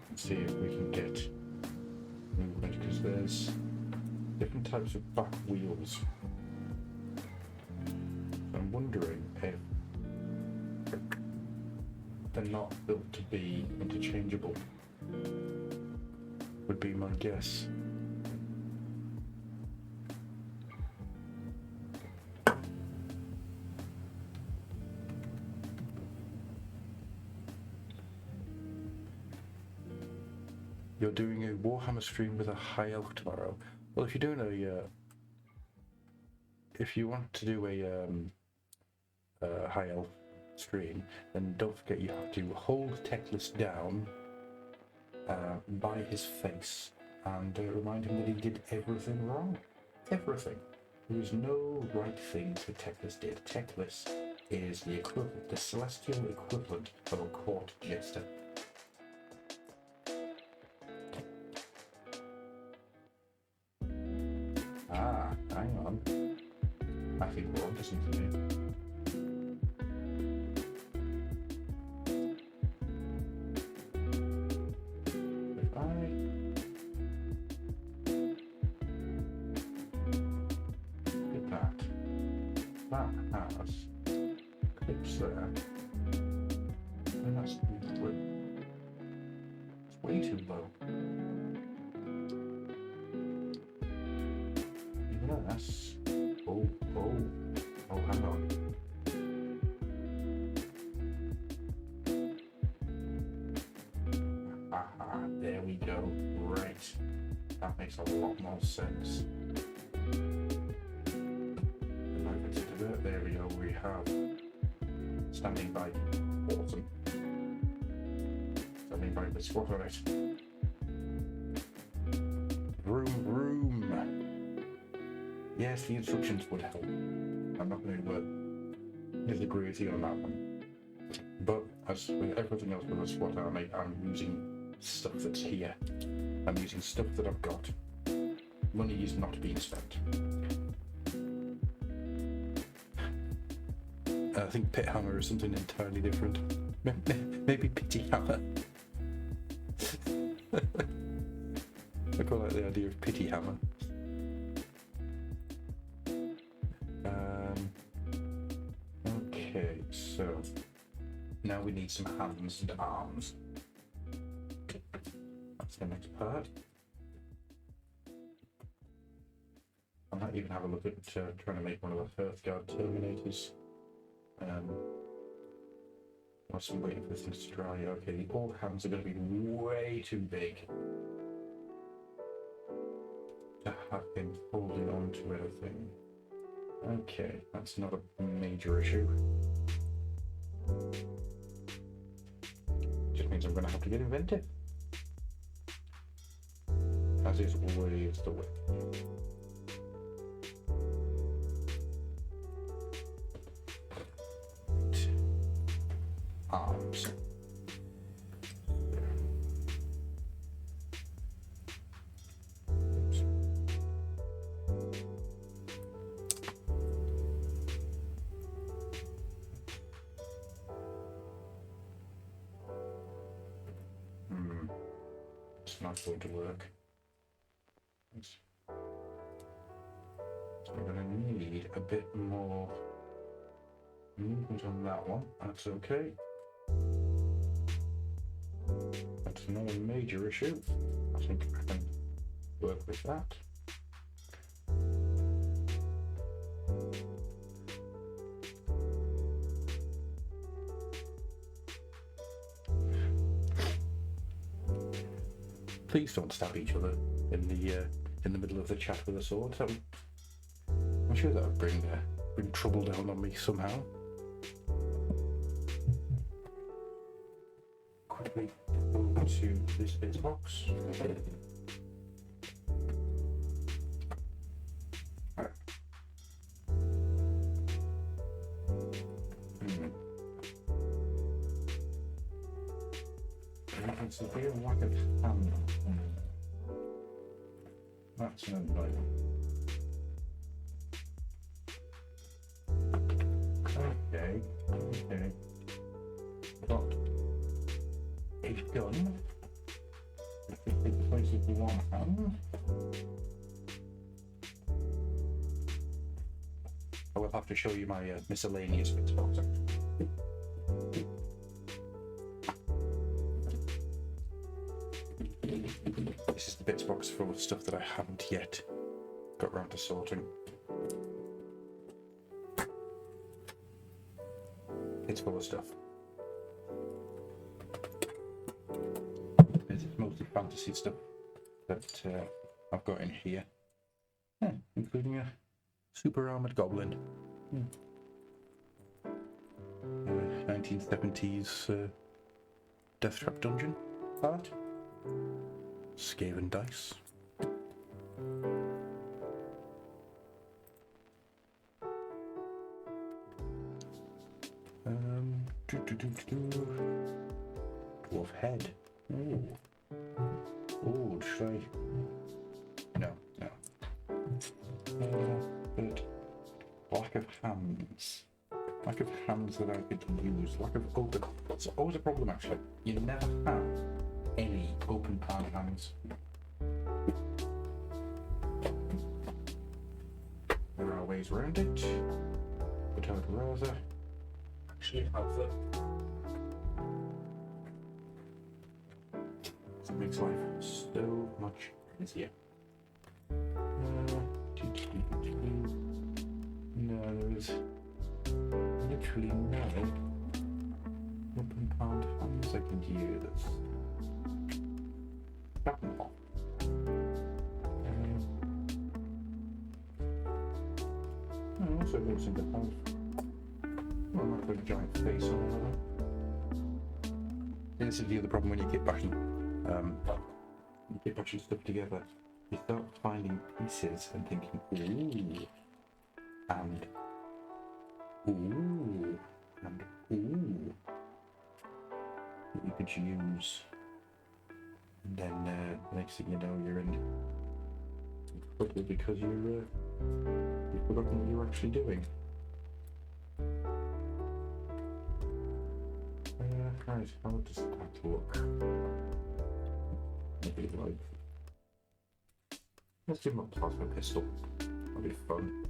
A: and see if we can get movement, because there's different types of back wheels. I'm wondering if they're not built to be interchangeable, would be my guess. You're doing a Warhammer stream with a high elf tomorrow. Well, if you're doing if you want to do a high elf stream, then don't forget you have to hold Teclis down by his face and remind him that he did everything wrong. Everything. There is no right things that Teclis did. Teclis is the equivalent, the celestial equivalent of a court jester. Ah, hang on. I think we're onto something here. If I did that has clips there, and that's it's way too low. Yes. Oh, hang on. Aha, there we go. Right. That makes a lot more sense. If I consider that, there we go. We have standing by. Awesome. Standing by with squat on it. Vroom. Yes, the instructions would help. I'm not going to disagree with you on that one. But as with everything else with a SWAT army, I'm using stuff that's here. I'm using stuff that I've got. Money is not being spent. I think Pit Hammer is something entirely different. Maybe Pity Hammer. I quite like the idea of pity hammer. Okay, so now we need some hands and arms. That's the next part. I might even have a look at trying to make one of the Hearthguard Terminators. Whilst I'm waiting for things to dry. Okay, the old hands are going to be way too big to have him holding on to anything. Okay, that's not a major issue. Just means I'm going to have to get inventive. As is always the way. Arms. It's not going to work. So I'm going to need a bit more movement on that one. That's okay. That's not a major issue. I think I can work with that. Please don't stab each other in the middle of the chat with a sword. I'm sure that would bring trouble down on me somehow. Quickly go to this bit box. Right. You can see here a lack of hand. That's an annoying. Okay. Got a gun. Take the place of one hand. I will have to show you my miscellaneous bits box. This is the bits box full of stuff that I haven't yet got around to sorting. It's full of stuff. It's mostly fantasy stuff that I've got in here, including a super armored goblin. 1970s Death Trap dungeon art. Skaven dice. Dwarf head. Oh, should I? No. But lack of hands. Lack of hands that I could use. Lack of open. It's always a problem actually. You never have any open palm hands. There are ways around it, but I would rather actually have them. It makes life so much easier. No, there is literally no open palmed hands I can use. Also looks in the house. Well, I'm not putting a giant face on it. This is the other problem when you keep bashing stuff together. You start finding pieces and thinking, ooh, and ooh, and ooh, that you could use. And then next thing you know, you're in trouble because you've forgotten what you're actually doing. Right, how does that look? Maybe like Let's give him a plasma pistol. That'll be fun.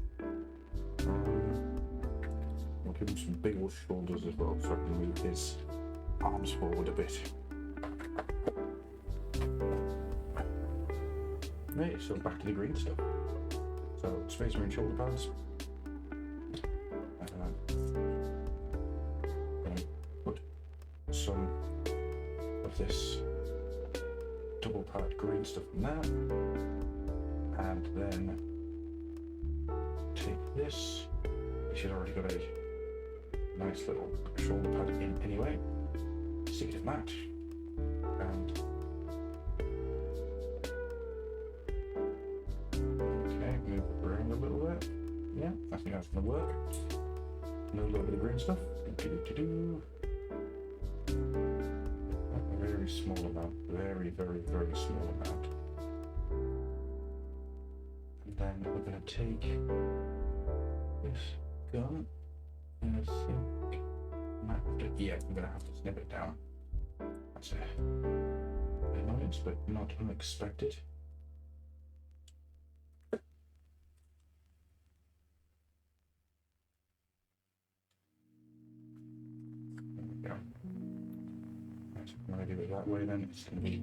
A: We'll give him some big old shoulders as well, so I can move his arms forward a bit. Right, so back to the green stuff. So Space Marine shoulder pads. Gonna put some of this double pad green stuff in there, and then take this, which has already got a nice little shoulder pad in anyway, stick it in that, and okay, move it around a little bit. Yeah, I think that's going to work. And a little bit of green stuff. A very small amount, very, very, very small amount. And then we're going to take this gun, and I think, yeah, I'm going to have to snip it down. That's an annoyance, but not unexpected. When I do it that way, then it's going to be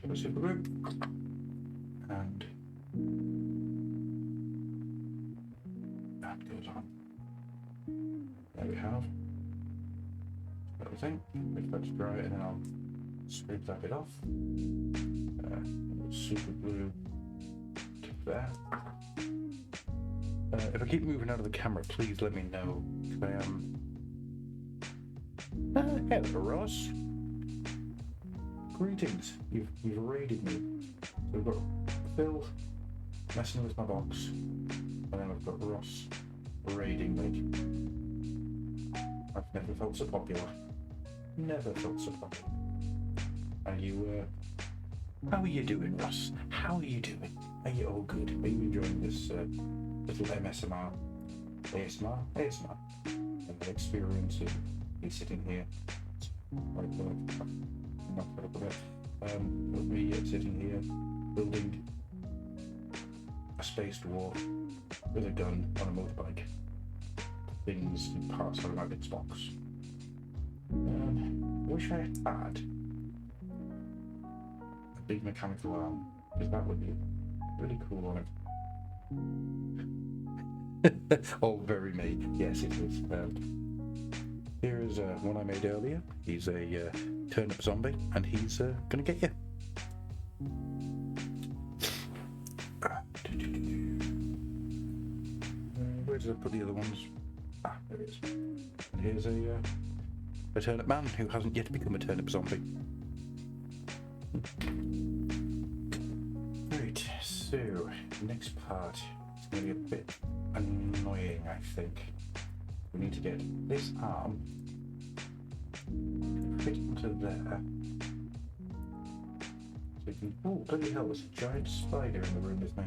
A: to a super glue, and that goes on. There we have everything. Let's dry it, and then I'll scrape that bit off. Super glue to there. If I keep moving out of the camera, please let me know. Hello, Ross. Greetings. You've raided me. So we've got Phil messing with my box, and then I've got Ross raiding me. I've never felt so popular. Never felt so popular. And you, how are you doing, Ross? How are you doing? Are you all good? Are you enjoying this little ASMR experience of me sitting here? With me sitting here building a space war with a gun on a motorbike. Things and parts out of my bits box. Wish I had a big mechanical arm, because that would be really cool on it. Oh, very me. Yes, it is. Here is one I made earlier. He's a turnip zombie, and he's gonna get you. Where did I put the other ones? Ah, there it is. And here's a turnip man who hasn't yet become a turnip zombie. Right, so next part is going to be a bit annoying, I think. We need to get this arm fit into there. So we can. Oh, bloody hell, there's a giant spider in the room with me.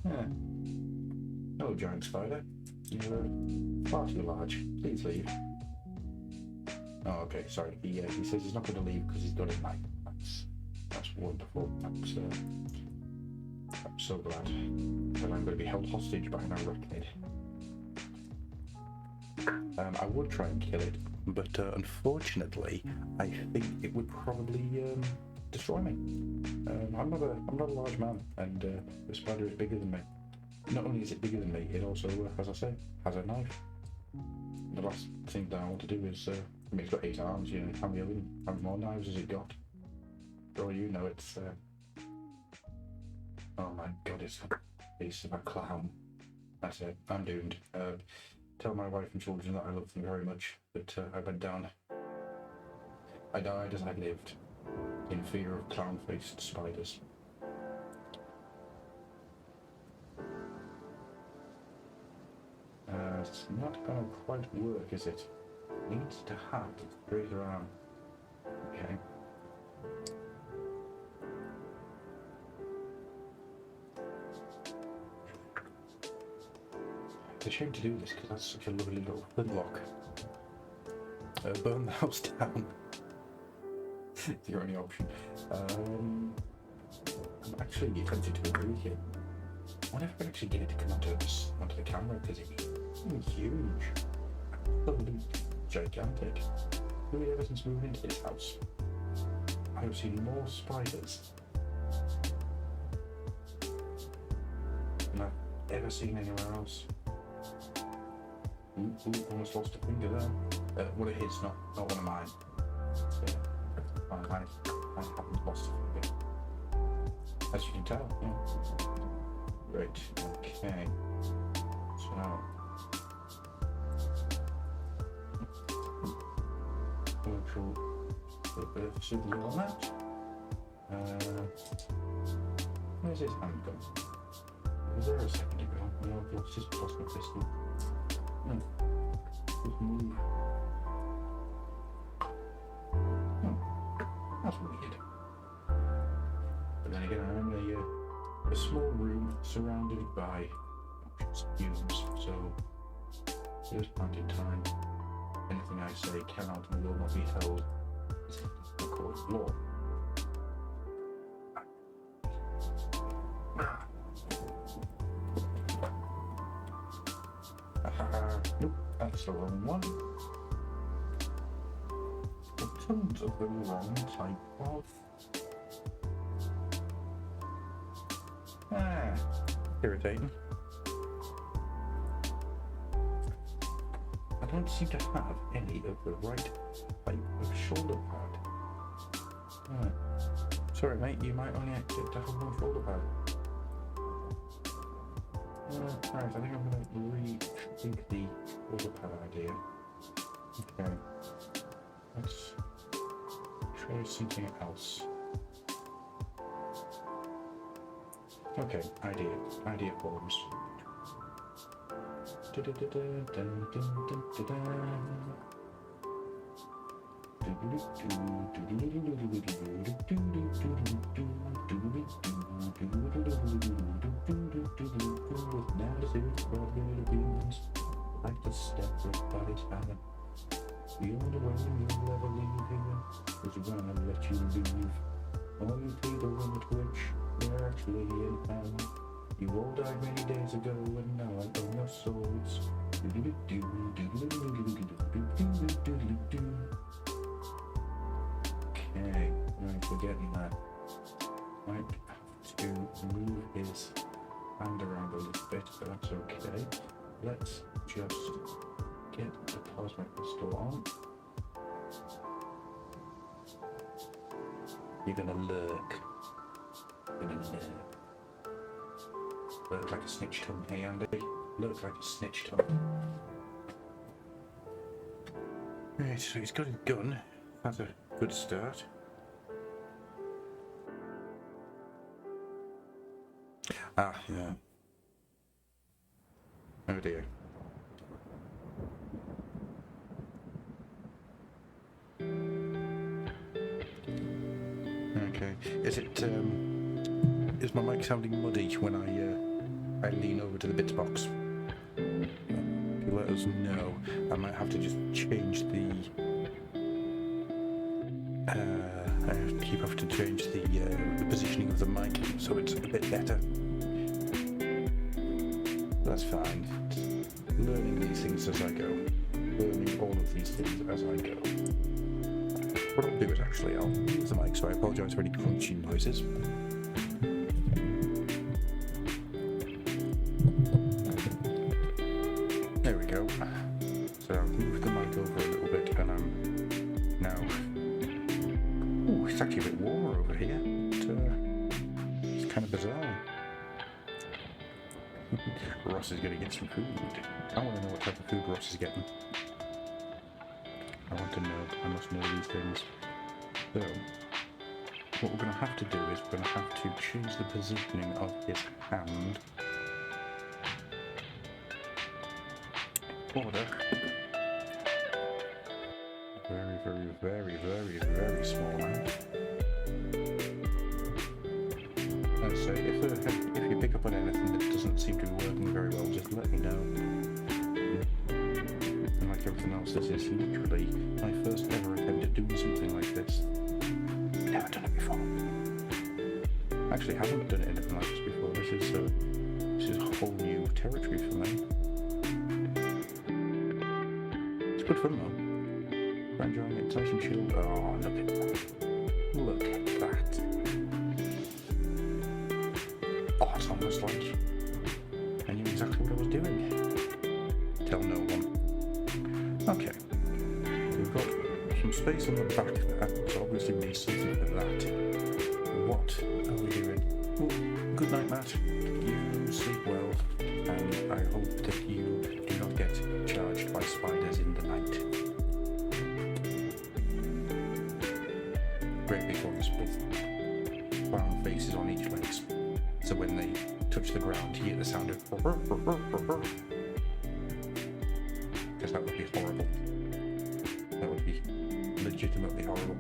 A: Yeah. Hello, giant spider. You're far too large. Please leave. Oh, okay, sorry. He says he's not going to leave because he's got a knife. That's wonderful. I'm so glad that I'm going to be held hostage by an arachnid. I would try and kill it, but unfortunately, I think it would probably destroy me. I'm not a large man, and the spider is bigger than me. Not only is it bigger than me, it also, as I say, has a knife. The last thing that I want to do is, it's got 8 arms, you know, how many more knives has it got? For all you know, it's, oh my god, it's a piece of a clown. That's it, I'm doomed. Tell my wife and children that I love them very much, but I went down. I died as I lived, in fear of clown-faced spiders. It's not going to quite work, is it? Needs to have a greater arm. Okay. It's a shame to do this because that's such a lovely little flintlock. Burn the house down. It's your only option. I'm actually tempted to agree with you. I wonder if I can actually get it to come onto the camera, because it's huge. Absolutely gigantic. Really, ever since moving into this house, I have seen more spiders than I've ever seen anywhere else. Ooh, almost lost a finger there. What it is, not one of mine. Yeah, I haven't lost a finger. As you can tell, yeah. Right, okay. So, virtual little bit of signal on that. Where's his hand gone? Was there a second ago? No, I've lost his plasma pistol. Just move. That's weird. But then again, I'm in a small room surrounded by fumes, so at this point in time, anything I say cannot and will not be held as a court of law. Nope, that's the wrong one. Tons of the wrong type of. Irritating. I don't seem to have any of the right type of shoulder pad. Sorry mate, you might only get to have one shoulder pad. Right, I think I'm going to rethink the shoulder pad idea. Okay, let's try something else. Okay, idea forms. Like the step of body's hand. The only way you'll ever leave here is when I let you leave. All you people on the Twitch, they're actually in hand. You all died many days ago, and now I own your souls. Okay, right, we're getting that. Might have to move his hand around a little bit, but that's okay. Let's just get the plasma pistol on. You're gonna lurk. Lurk like a snitch tongue, hey Andy? Lurk like a snitch tongue. Right, so he's got a gun. That's a good start. Ah, yeah. Oh dear. Okay. Is my mic sounding muddy when I lean over to the bits box? If you let us know, I might have to just change the positioning of the mic so it's a bit better. That's fine. Learning these things as I go. Learning all of these things as I go. What I'll do is actually I'll mute the mic, so I apologise for any crunchy noises. There we go. So I've moved the mic over a little bit and I'm now... Ooh, it's actually a bit warmer over here. It's kind of bizarre. Ross is going to get some food. I want to know what type of food Ross is getting. I want to know. I must know these things. So, what we're going to have to do is we're going to have to change the positioning of his hand. Order. Very, very, very, very, very small amount. Let's say if you pick up on anything that doesn't seem to be working very well, just let me know. And like everything else, this is literally my first ever attempt at doing something like this. Never done it before. Actually, haven't done anything like this before. This is whole new territory for me. It's good fun though. I'm enjoying it. It's nice and chilled. Oh, look at that! Look at that! Oh, it's almost like I knew exactly what I was doing. Tell no one. Okay, we've got some space on the back there, so obviously we need something for that. What are we doing? Well, good night, Matt. You sleep well, and I hope that you do not get charged by spiders in the night. Great big ones with round faces on each legs, so when they touch the ground, you hear the sound of because that would be horrible. That would be legitimately horrible.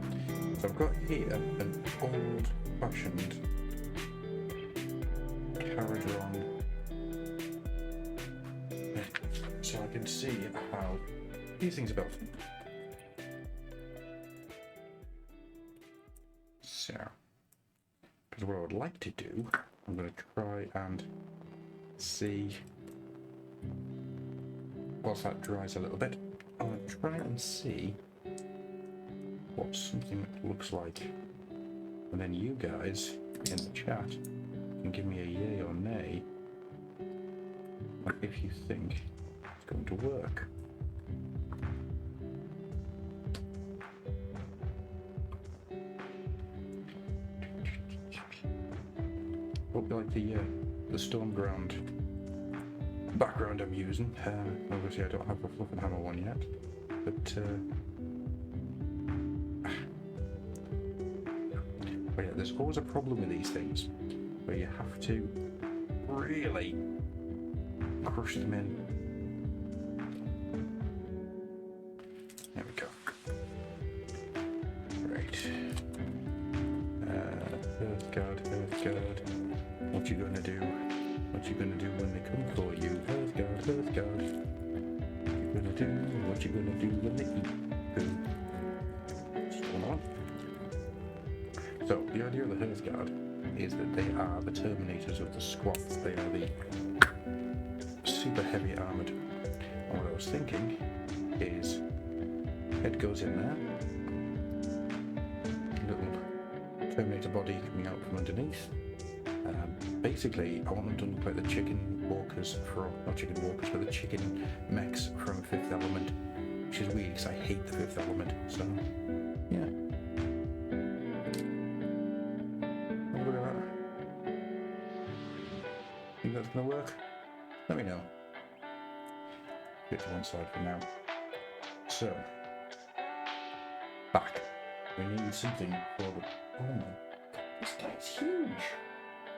A: So I've got here an old-fashioned carriage on, so I can see how these things are built. So, because what I would like to do, I'm going to try and see, whilst that dries a little bit, I'm going to try and see what something looks like. And then you guys in the chat can give me a yay or nay if you think it's going to work. Hope you like the stone ground background I'm using. Obviously I don't have a fluff and hammer one yet, but yeah, there's always a problem with these things where you have to really crush them in. There we go. Right. Earth guard. What you gonna do? What you gonna do when they come for you? Earth guard. What you gonna do when they eat poo? What's going on? So the idea of the Hearth Guard is that they are the terminators of the squats. They are the super heavy armoured. And what I was thinking is, head goes in there, little terminator body coming out from underneath. Basically, I want them to look like the chicken walkers from, not chicken walkers, but the chicken mechs from Fifth Element, which is weird because I hate the Fifth Element. So, yeah. Look at that. Think that's gonna work? Let me know. Get to one side for now. So, back. We need something for the. Oh my! This guy's huge.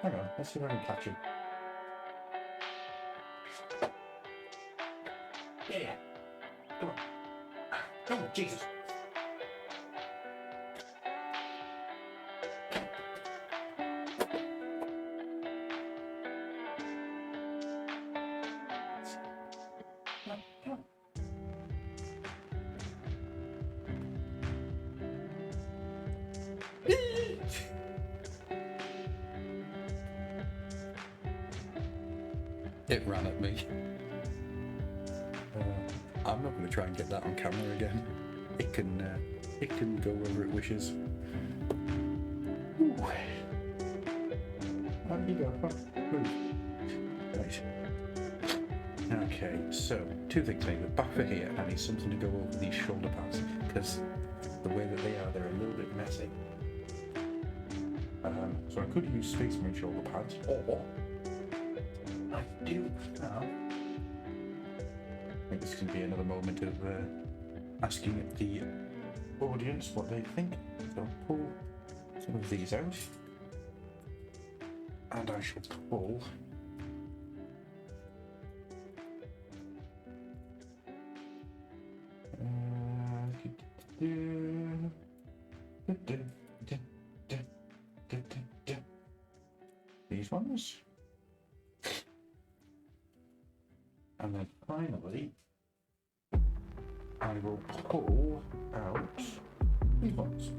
A: Hang on, let's see if I can catch him. Yeah. Come on. Come on, Jesus. Come on. It ran at me. I'm not going to try and get that on camera again. It can go wherever it wishes. Ooh. There you go. Move. Right. Okay, so two things. I need a buffer here. I need something to go over these shoulder pads because the way that they are, they're a little bit messy. So I could use Space Marine shoulder pads, or I do have. I think this can be another moment of asking the audience what they think. So I'll pull some of these out, and I shall pull. These ones. And then finally, I will pull out these ones.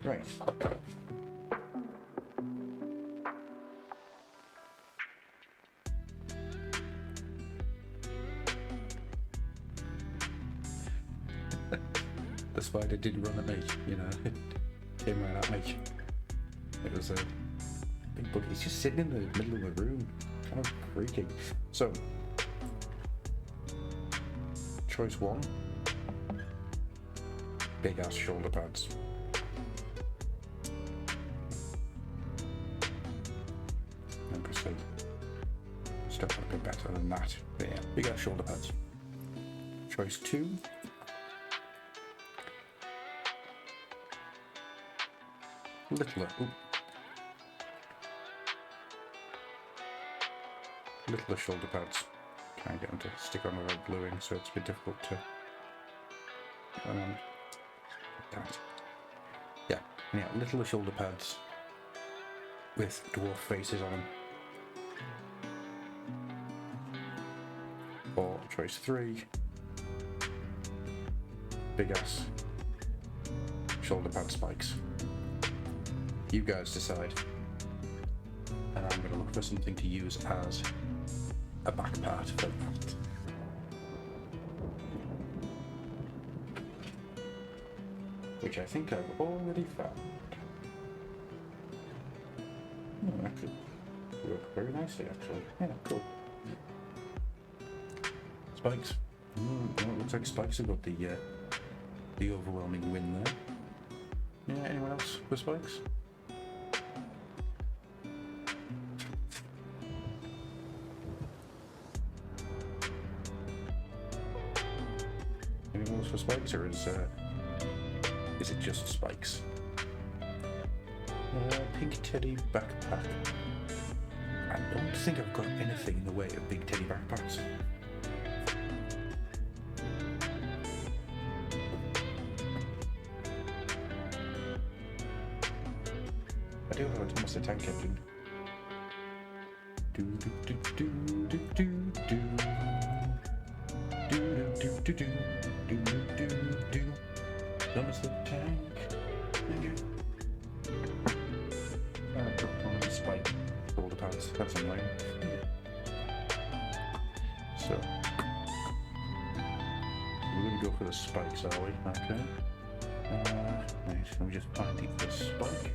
A: Right. The spider did run at me, you know. It came right at me. It was a big bug. He's just sitting in the middle of the room. Kind of freaky. So, choice 1. Big ass shoulder pads. And proceed. Stuff a bit better than that. But yeah, big ass shoulder pads. Choice 2. Littler shoulder pads. Can't get them to stick on without gluing, so it's a bit difficult to damn it. Yeah, littler shoulder pads with dwarf faces on them. Or choice 3, big ass shoulder pad spikes. You guys decide. And I'm going to look for something to use as a back part for that. Which I think I've already found. Oh, that could work very nicely, actually. Yeah, cool. Spikes. Well, it looks like spikes have got the overwhelming win there. Yeah, anyone else for spikes? Anyone else for spikes, or is it just spikes? Pink teddy backpack. I don't think I've got anything in the way of big teddy backpacks. I do have a Thomas the Tank Engine. Do do do do do do do do do do do do do. Thomas the Tank Engine. Dropped on the spike. Shoulder pads. That's annoying. So we're going to go for the spikes, are we? Okay. Right. Let me just find the spike.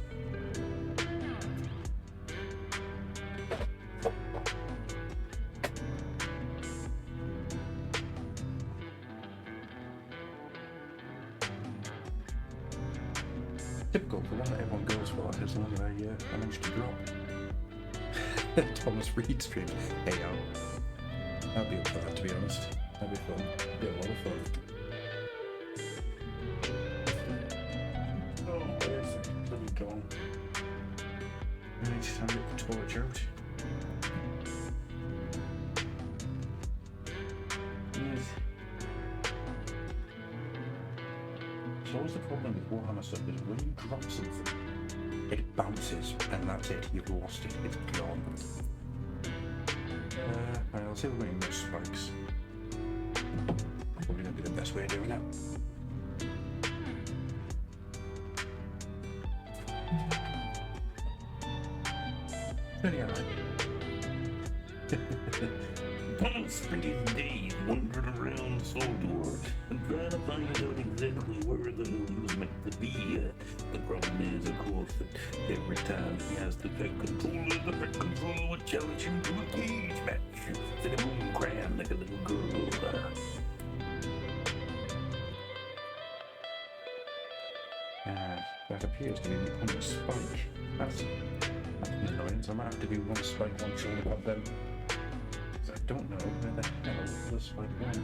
A: Typical, the one that everyone goes for is the one that I managed to drop. Thomas Reed stream. Hey, I'd be up for that, to be honest. That'd be fun. That'd be a lot of fun. Oh, where's it? Bloody gone. Right, time to get the torch out. Yes. It's always the problem with Warhammer stuff is when you drop something, it bounces and that's it, you've lost it, it's gone. Right, I'll see if we're getting those spikes. Probably going to be the best way of doing that. Very alright.
B: Paul spent his days wandering around Saldor and trying to find out exactly where the hell he was meant to be. The problem is, of course, that every time he has the pet controller would challenge him to a cage match. Then he won't cram like a little girl.
A: That appears to be the only spike. That's an annoyance. I might have to do one spike, one shoulder pad then. I don't know where the hell the spike went.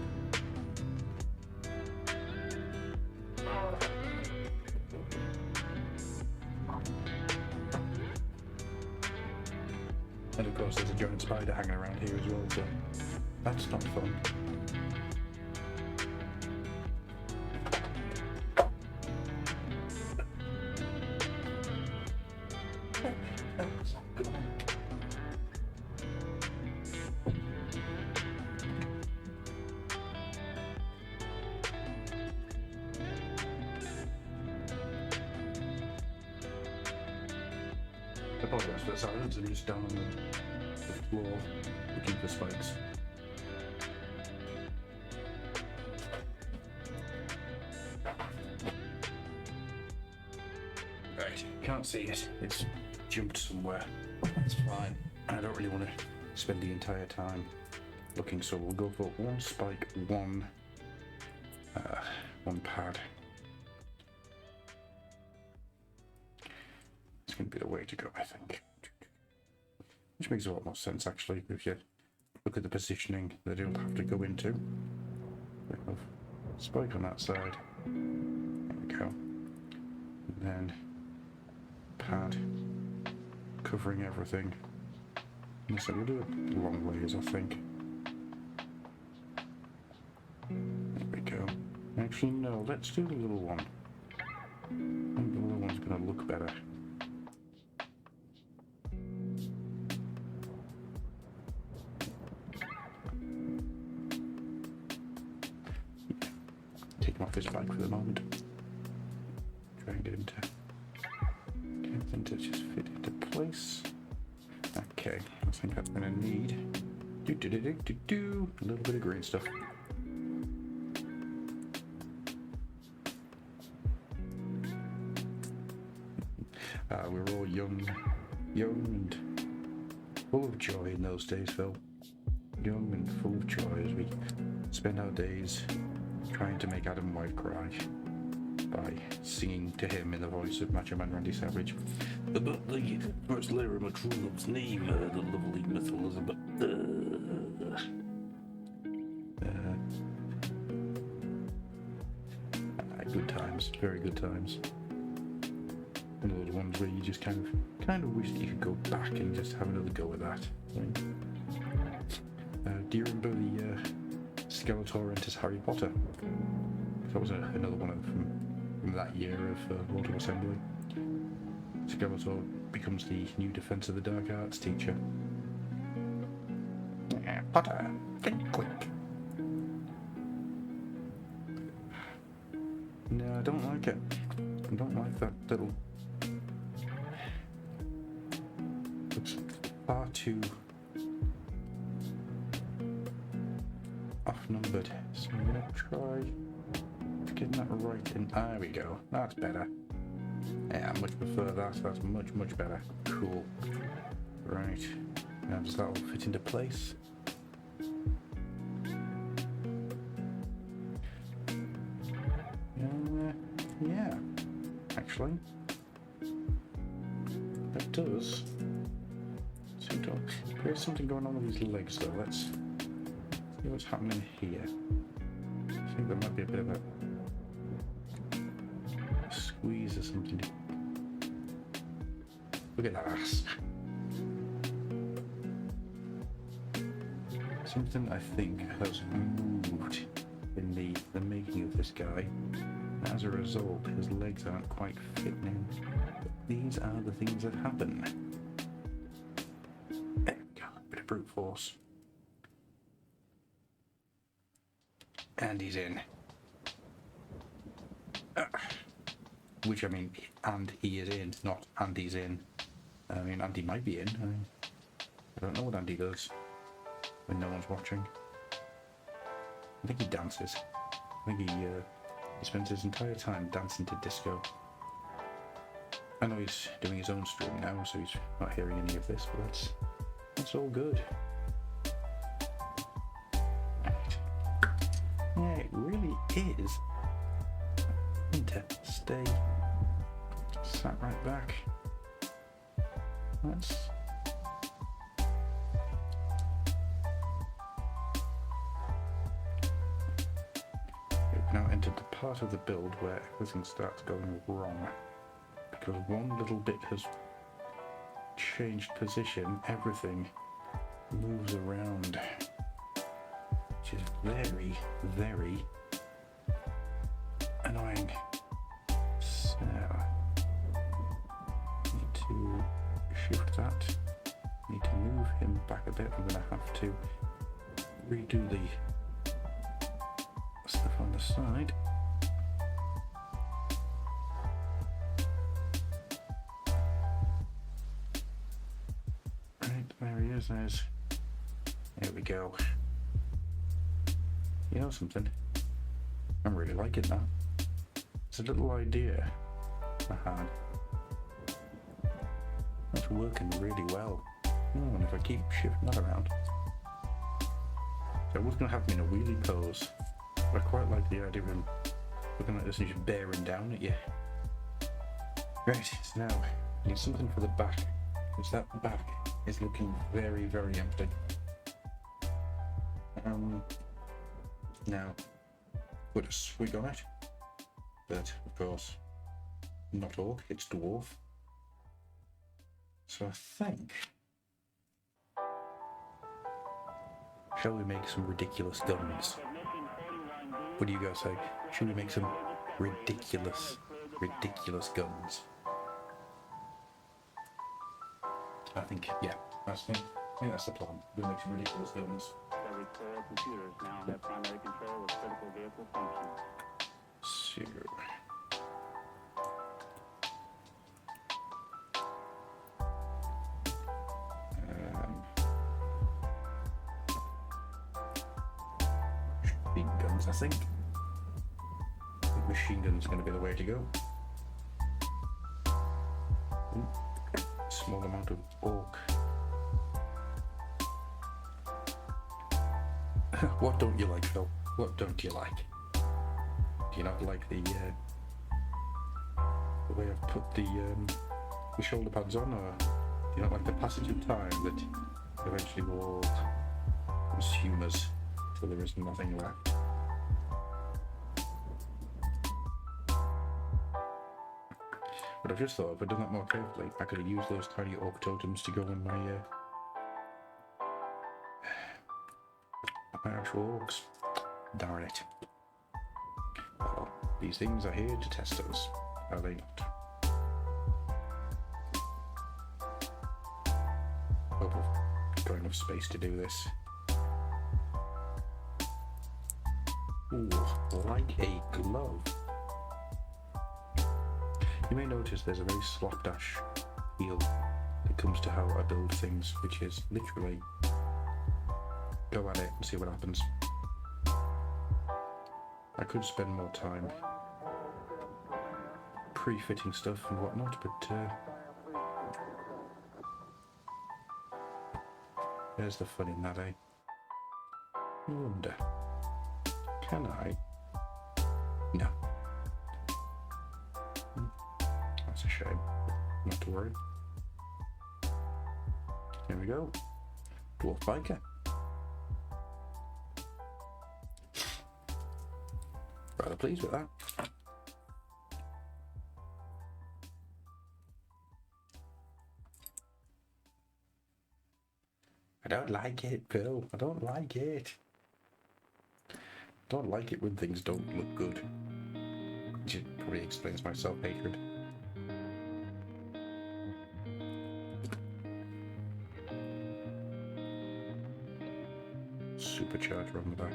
A: And of course there's a giant spider hanging around here as well, so that's not fun. I apologise for the silence. I'm just down on the floor looking for spikes. Right, can't see it. It's jumped somewhere. That's fine. I don't really want to spend the entire time looking, so we'll go for one spike, one pad. It's going to be the way to go, I think. Which makes a lot more sense, actually, if you look at the positioning that it'll have to go into. Spike on that side. There we go. And then pad covering everything. And so we'll do it long ways, I think. There we go. Actually, no, let's do the little one. I think the little one's going to look better. Take him off his back for the moment. Try and get him to just fit into place. Okay, I think that's going to need a little bit of green stuff. We were all young and full of joy in those days, Phil. Young and full of joy as we spend our days trying to make Adam White cry by singing to him in the voice of Macho Man Randy Savage
B: About the first letter of my true love's name, the lovely Miss Elizabeth.
A: Good times, very good times. One of those ones where you just kind of wish that you could go back and just have another go at that. Right? Do you remember the Skeletor enters Harry Potter? That was another one from that year of Auto Assembly. Skeletor becomes the new Defense of the Dark Arts teacher. Potter, get quick. No, I don't like it. I don't like that little... Looks far too off-numbered. So I'm going to try getting that right in. There we go. That's better. Yeah, I much prefer that. That's much, much better. Cool. Right. Now does that all fit into place? Yeah. Actually, that does. There's something going on with these legs, though. Let's see what's happening here. I think there might be a bit of a squeeze or something. Look at that ass. Something I think has moved in the making of this guy. As a result, his legs aren't quite fitting in. But these are the things that happen. There we go, bit of brute force. And he's in. Which, I mean, and he is in, not Andy's in. I mean, Andy might be in. I don't know what Andy does when no one's watching. I think he dances. I think he spends his entire time dancing to disco. I know he's doing his own stream now, so he's not hearing any of this, but that's all good. Yeah, it really is. I need to stay sat right back. That's... We've now entered the part of the build where everything starts going wrong. Because one little bit has changed position, everything moves around. Which is very, very annoying. So, need to shift that. Need to move him back a bit. I'm going to have to redo the stuff on the side. There he is, there we go. You know something? I'm really liking that. It's a little idea I had. That's working really well. And if I keep shifting that around. So I was going to have him in a wheelie pose. But I quite like the idea of him looking like this and just bearing down at you. Right, so now I need something for the back. Because that back is looking very, very empty. Now, put a swig on it. But, of course, not orc, it's dwarf. So I think... Shall we make some ridiculous guns? What do you guys say? Should we make some ridiculous guns? I think, yeah, I think that's the plan. We'll make some ridiculous guns.
C: Every core computers now have primary control of critical vehicle functions.
A: So... big guns, I think. I think machine gun's going to be the way to go. Small amount of orc. What don't you like, Phil? What don't you like? Do you not like the way I've put the shoulder pads on, or do you not like the passage of time that eventually will consume us till there is nothing left? But I've just thought if I'd done that more carefully, I could have used those tiny orc totems to go in my my actual orcs. Darn it. Well, these things are here to test us, are they not? Hope I've got enough space to do this. Ooh, like a glove. You may notice there's a very slapdash feel that comes to how I build things, which is literally go at it and see what happens. I could spend more time pre-fitting stuff and whatnot, but there's the fun in that, eh? I wonder, can I? No. That's a shame. Not to worry. Here we go. Dwarf biker. Rather pleased with that. I don't like it, Phil. I don't like it. I don't like it when things don't look good. Which probably explains my self-hatred. Supercharger on the back.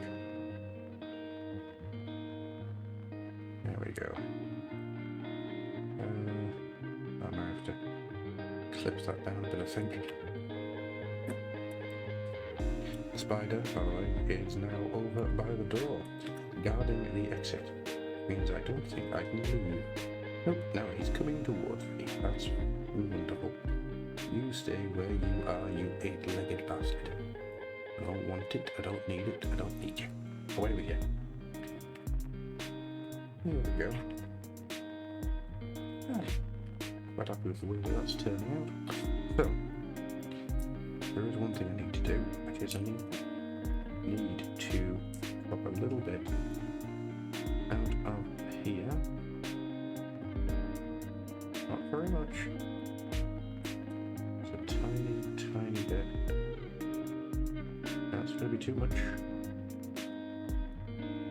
A: There we go. I might have to clip that down a bit, I think. The spider, by the way, is now over by the door, guarding the exit. Means I don't think I can leave. Nope, now he's coming towards me. That's wonderful. You stay where you are, you 8-legged bastard. I don't want it, I don't need it, I don't need you. Away with you. There we go. Quite happy with the way that's turning out. So, there is one thing I need to do, which is I need to pop a little bit out of here. Not very much. It's a tiny, tiny bit. That's going to be too much.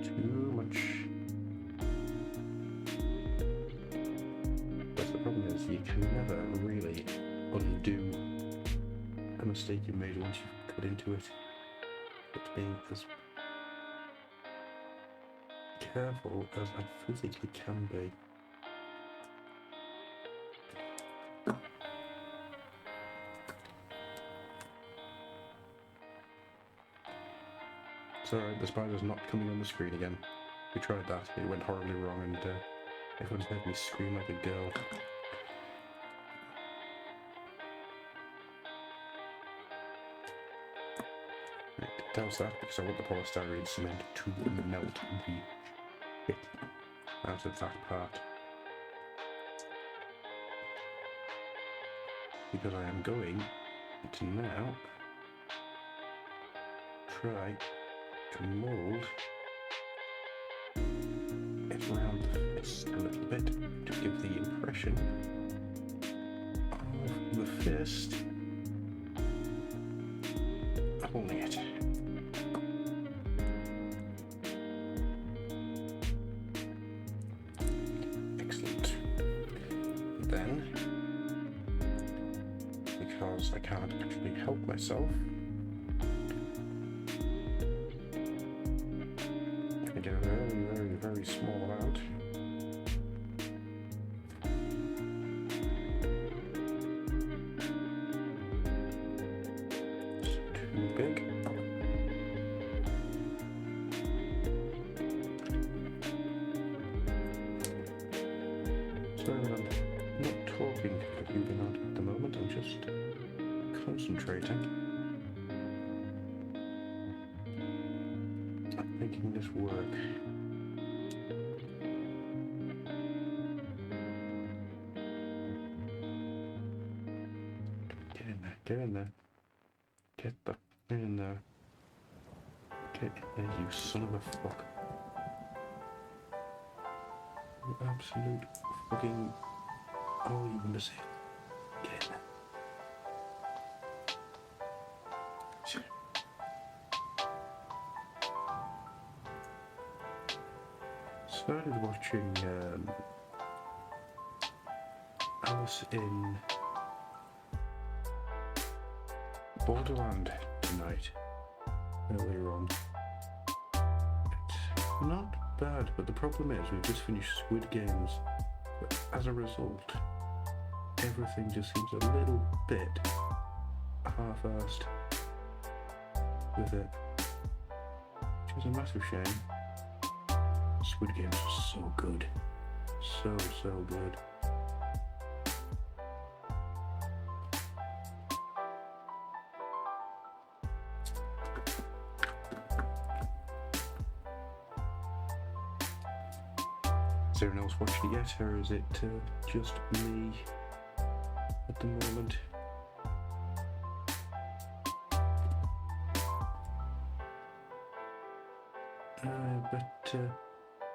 A: Too much. But the problem is you can never really undo a mistake you made once you've cut into it. But being as careful as I physically can be. It's alright, the spider's not coming on the screen again. We tried that, it went horribly wrong, and everyone's heard me scream like a girl. Right, douse that because I want the polystyrene cement to melt the shit out of that part. Because I am going to now try to mould it around the fist a little bit to give the impression of the fist holding it. Excellent. Then, because I can't actually help myself, I get a very small amount. It's too big. So I'm not talking to you about at the moment, I'm just concentrating. I'm making this work. Get in there, get in there. Get in there. Get in there, you son of a fuck. You absolute fucking... Oh, you miss it. Get in there. Started watching Alice in Borderland tonight, earlier on. It's not bad, but the problem is we've just finished Squid Games. But as a result, everything just seems a little bit half-assed with it, which is a massive shame. Squid Games was so good. So good. Is anyone else watching it yet, or is it just me at the moment? But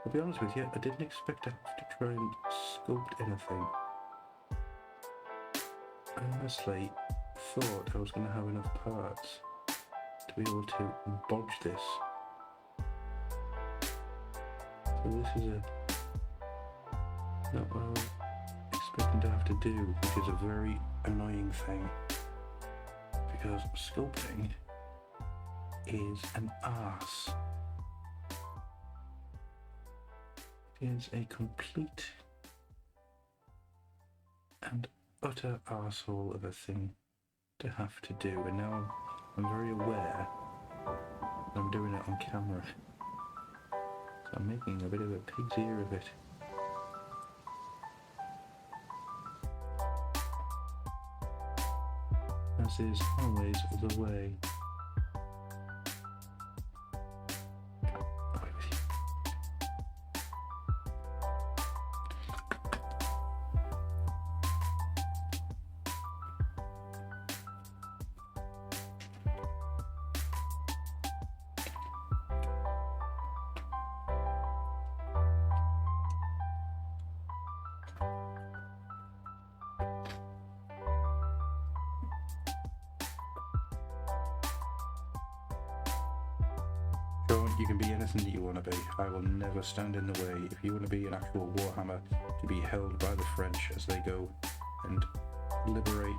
A: I'll be honest with you, I didn't expect to have to try and sculpt anything. I honestly thought I was going to have enough parts to be able to bodge this. So this is not what I was expecting to have to do, which is a very annoying thing. Because sculpting is an arse. Is a complete and utter arsehole of a thing to have to do, and now I'm very aware that I'm doing it on camera, so I'm making a bit of a pig's ear of it. As is always the way. You can be anything that you want to be. I will never stand in the way. If you want to be an actual Warhammer to be held by the French as they go and liberate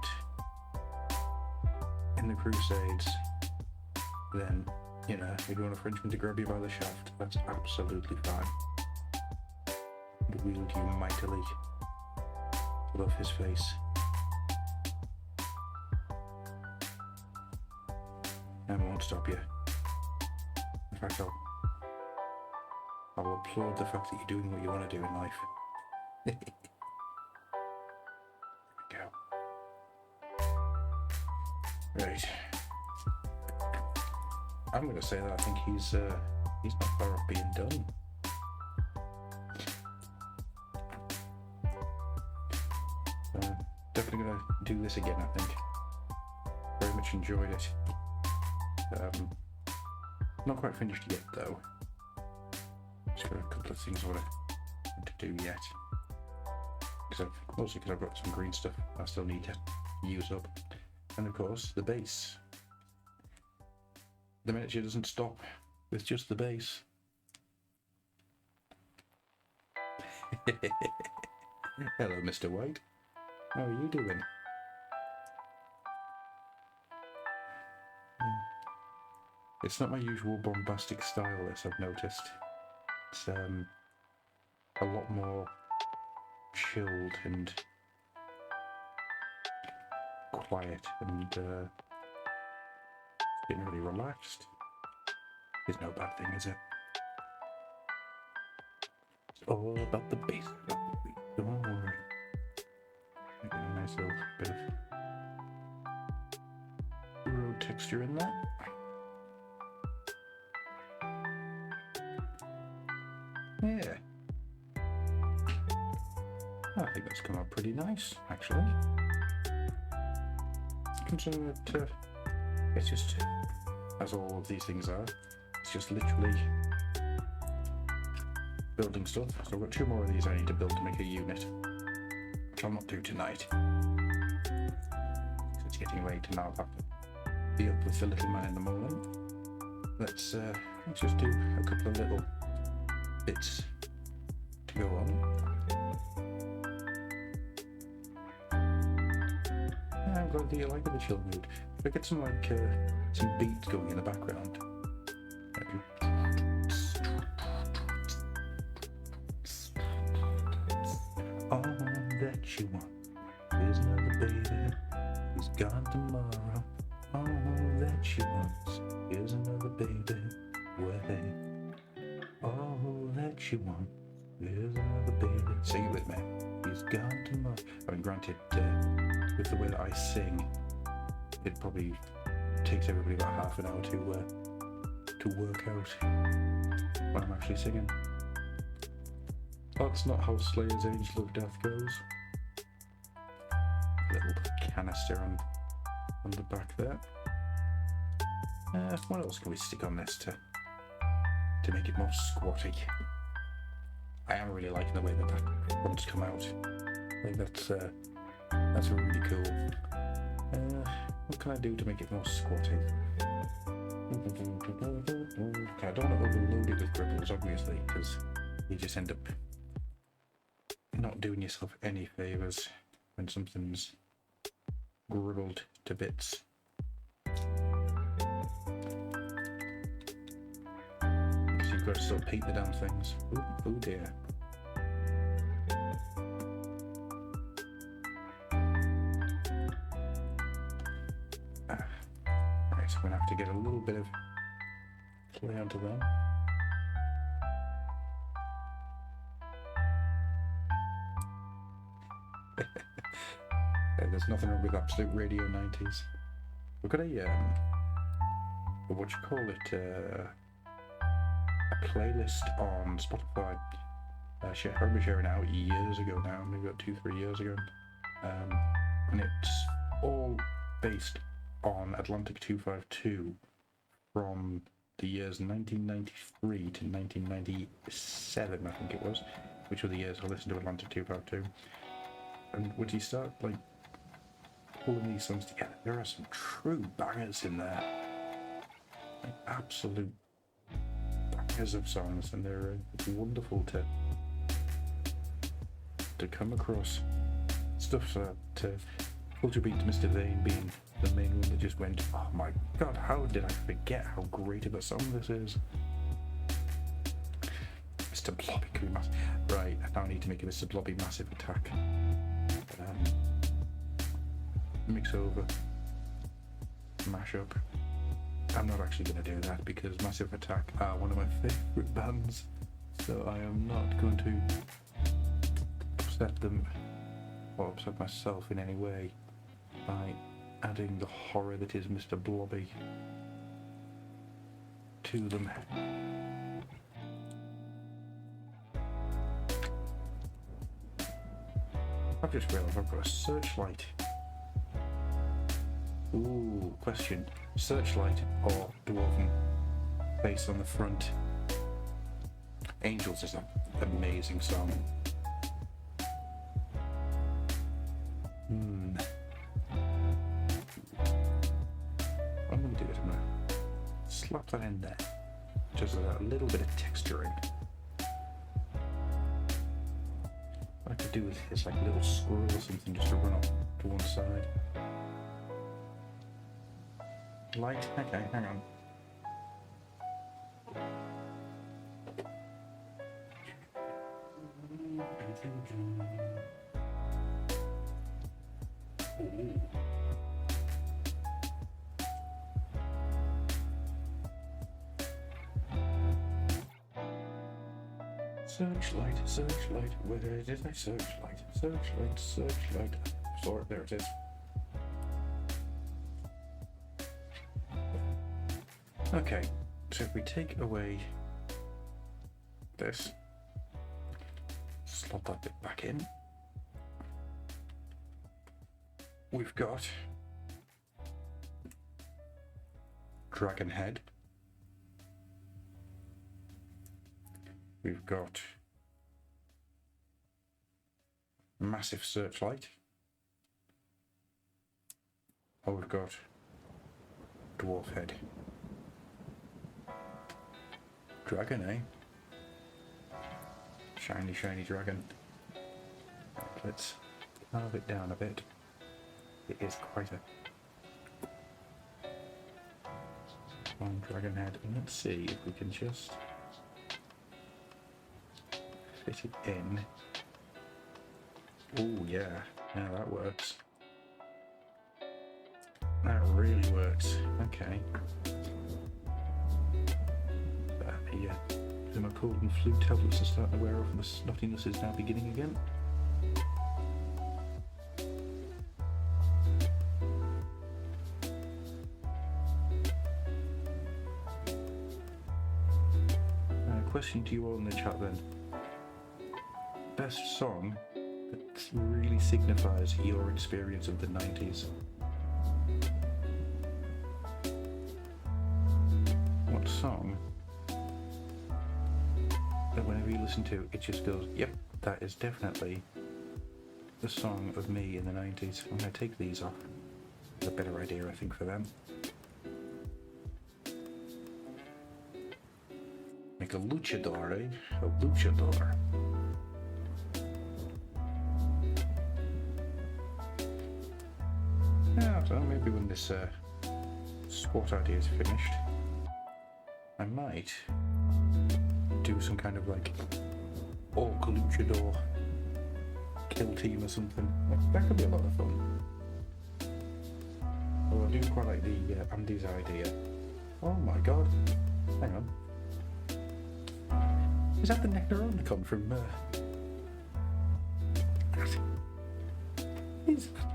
A: in the Crusades, then, you know, if you want a Frenchman to grab you by the shaft, that's absolutely fine. And wield you mightily above his face. I won't stop you. fact, I'll applaud the fact that you're doing what you want to do in life. There we go. Right. I'm going to say that I think he's not far off being done. Definitely going to do this again, I think. Very much enjoyed it. Not quite finished yet, though. Just got a couple of things I want to do yet. Mostly because I've got some green stuff I still need to use up. And of course, the base. The miniature doesn't stop with just the base. Hello, Mr. White. How are you doing? It's not my usual bombastic style, this, I've noticed. It's a lot more chilled and quiet and getting really relaxed. It's no bad thing, is it? It's all about the bass. Don't worry. Get a nice little bit of road texture in there. Yeah. I think that's come out pretty nice, actually. Considering that it's just, as all of these things are, it's just literally building stuff. So I've got 2 more of these I need to build to make a unit, which I'll not do tonight. It's getting late and I'll have to be up with the little man in the morning. Let's just do a couple of little bits to go on. I'm glad that you like the chill mood. If I get some some beats going in the background. All that you want is another baby who's gone tomorrow. All that you want is another baby way. All that you want is another baby. Sing it with me. He's gone tomorrow. I mean, granted, with the way that I sing, it probably takes everybody about half an hour to work out when I'm actually singing. That's not how Slayer's Angel of Death goes. Little canister on the back there. What else can we stick on this to make it more squatty? I am really liking the way that one's come out. I think that's really cool. What can I do to make it more squatty? I don't want to overload it with gribbles, obviously, because you just end up not doing yourself any favours when something's gribbled to bits. So you've got to still paint the damn things. Oh dear. Right, so I'm going to have to get a little bit of play onto them. There's nothing wrong with Absolute Radio 90s. We've got a playlist on Spotify. I remember sharing out years ago now, maybe about 2-3 years ago. And it's all based on Atlantic 252 from the years 1993 to 1997, I think it was, which were the years I listened to Atlantic 252. And when you start pulling these songs together, there are some true bangers in there, like absolute bangers of songs, and it's wonderful to come across stuff that Culture Beat to Mr. Vane being the main one that just went, oh my god, how did I forget how great of a song this is? Mr. Blobby Massive. Right, I now need to make a Mr. Blobby Massive attack. Mix over, mash up, I'm not actually going to do that because Massive Attack are one of my favourite bands, so I am not going to upset them or upset myself in any way by adding the horror that is Mr. Blobby to them. I've just realised I've got a searchlight. Ooh, question. Searchlight or Dwarven face on the front? Angels is an amazing song. What I'm going to do is I'm going to slap that in there. Just a little bit of texturing. What I could do is like a little squirrel or something just to run up to one side. Light? Okay, hang on. Searchlight, searchlight, where did I searchlight? Searchlight, searchlight. Sorry, there it is. Okay, so if we take away this, slot that bit back in, we've got dragon head, we've got massive searchlight, or we've got dwarf head. Dragon, eh? Shiny, shiny dragon. Right, let's carve it down a bit. It is quite a long dragon head. And let's see if we can just fit it in. Oh yeah, yeah, that works. That really works. Okay. Yeah, so my cold and flu tablets are starting to wear off and the snottiness is now beginning again. Question to you all in the chat then. Best song that really signifies your experience of the 90s? What song that whenever you listen to it just goes, yep, that is definitely the song of me in the 90s. I'm going to take these off. It's a better idea, I think, for them. Like a luchador, eh? A luchador. Yeah, so maybe when this squat idea is finished, I might do some kind of like orc luchador kill team or something. That could be a lot of fun. Well, I do quite like the Andy's idea. Oh my god. Hang on. Is that the Necronomicon from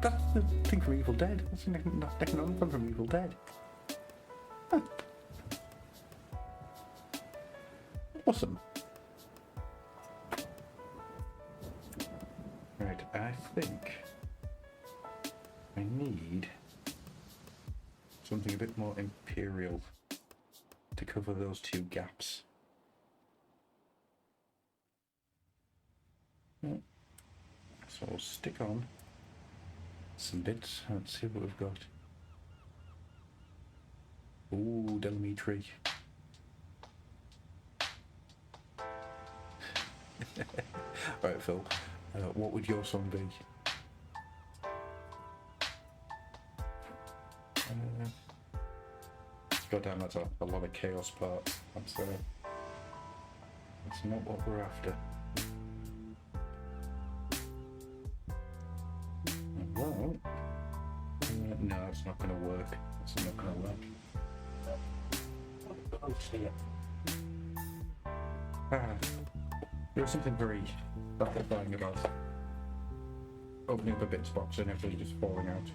A: that's the thing from Evil Dead. That's the Necronomicon from Evil Dead. Huh. Awesome. Right, I think I need something a bit more imperial to cover those two gaps. So we'll stick on some bits. Let's see what we've got. Ooh, Delamitri. Right, Phil, what would your song be? God damn, that's a lot of chaos parts. That's not what we're after. Well, no, it's not going to work. It's not going to work. Okay. There's something very satisfying about opening up a bits box and everything just falling out.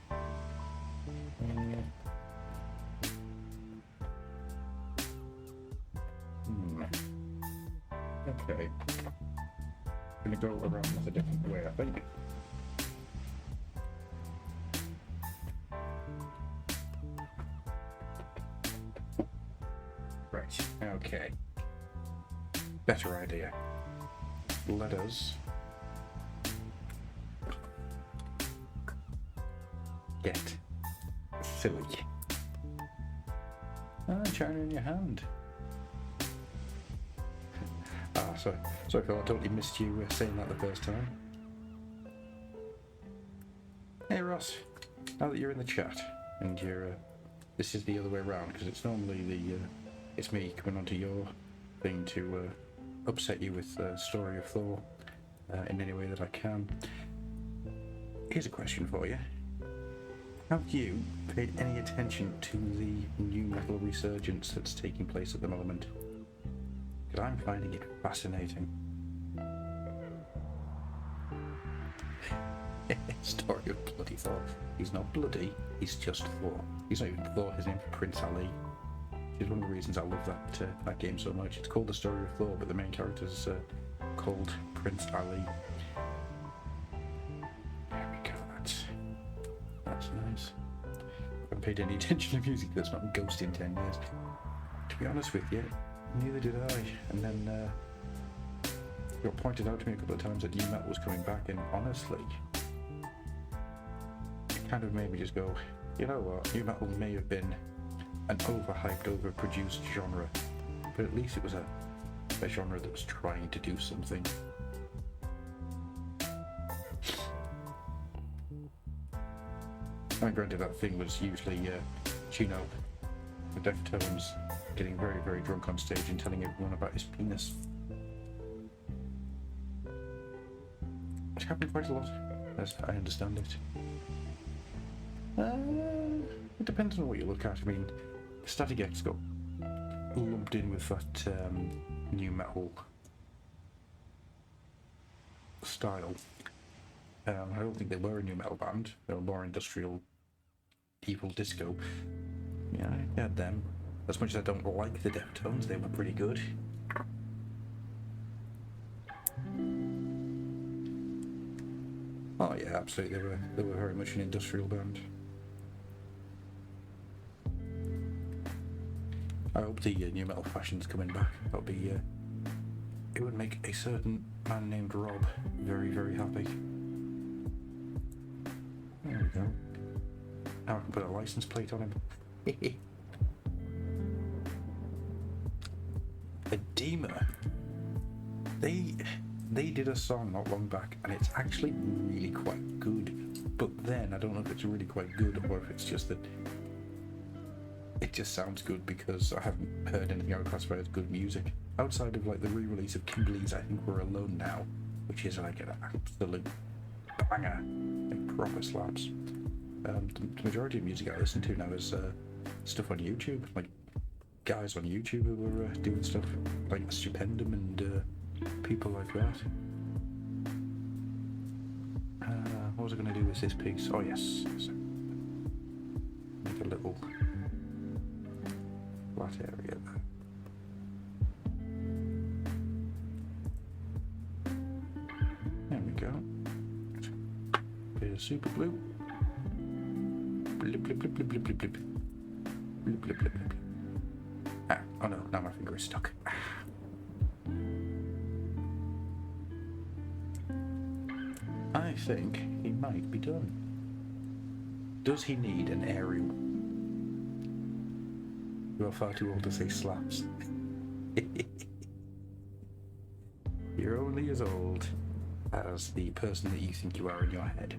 A: Okay. Gonna go around this a different way, I think. Right, okay. Better idea. Let us get silly. China in your hand. Sorry Phil, I totally missed you saying that the first time. Hey Ross, now that you're in the chat and you're, this is the other way around because it's normally it's me coming onto your thing to upset you with Story of Thor in any way that I can. Here's a question for you. Have you paid any attention to the new metal resurgence that's taking place at the moment? Because I'm finding it fascinating. Story of bloody Thor. He's not bloody, he's just Thor. He's not even Thor, his name's Prince Ali. Which is one of the reasons I love that game so much. It's called The Story of Thor, but the main character's called Prince Ali. There we go, that's nice. I haven't paid any attention to music that's not Ghost in 10 years. To be honest with you, neither did I. And then it got pointed out to me a couple of times that new metal was coming back, and honestly, it kind of made me just go, you know what, new metal may have been an overhyped, overproduced genre, but at least it was a genre that was trying to do something. And granted, that thing was usually Chino, the Deftones, getting very, very drunk on stage and telling everyone about his penis. Which happened quite a lot, as I understand it. It depends on what you look at. I mean, Static X got lumped in with that new metal style. I don't think they were a new metal band. They were more industrial, evil disco. Yeah, I had them. As much as I don't like the Deftones, they were pretty good. Oh yeah, absolutely. They were very much an industrial band. I hope the new metal fashion's coming back. That'll be. It would make a certain man named Rob very, very happy. There we go. Now I can put a license plate on him. Edema. They did a song not long back, and it's actually really quite good. But then I don't know if it's really quite good or if it's just that it just sounds good because I haven't heard anything I would classify as good music. Outside of like the re-release of Kimberly's I Think We're Alone Now, which is like an absolute banger, like proper slaps. The majority of music I listen to now is stuff on YouTube, like guys on YouTube who were doing stuff like Stupendum and people like that. What was I going to do with this piece? Oh yes, so make a little flat area there. There we go. Bit of super glue. Blip, blip, blip, blip, blip, blip, blip. Blip, blip, blip, blip. Oh no, now my finger is stuck. I think he might be done. Does he need an aerial? You are far too old to say slaps. You're only as old as the person that you think you are in your head.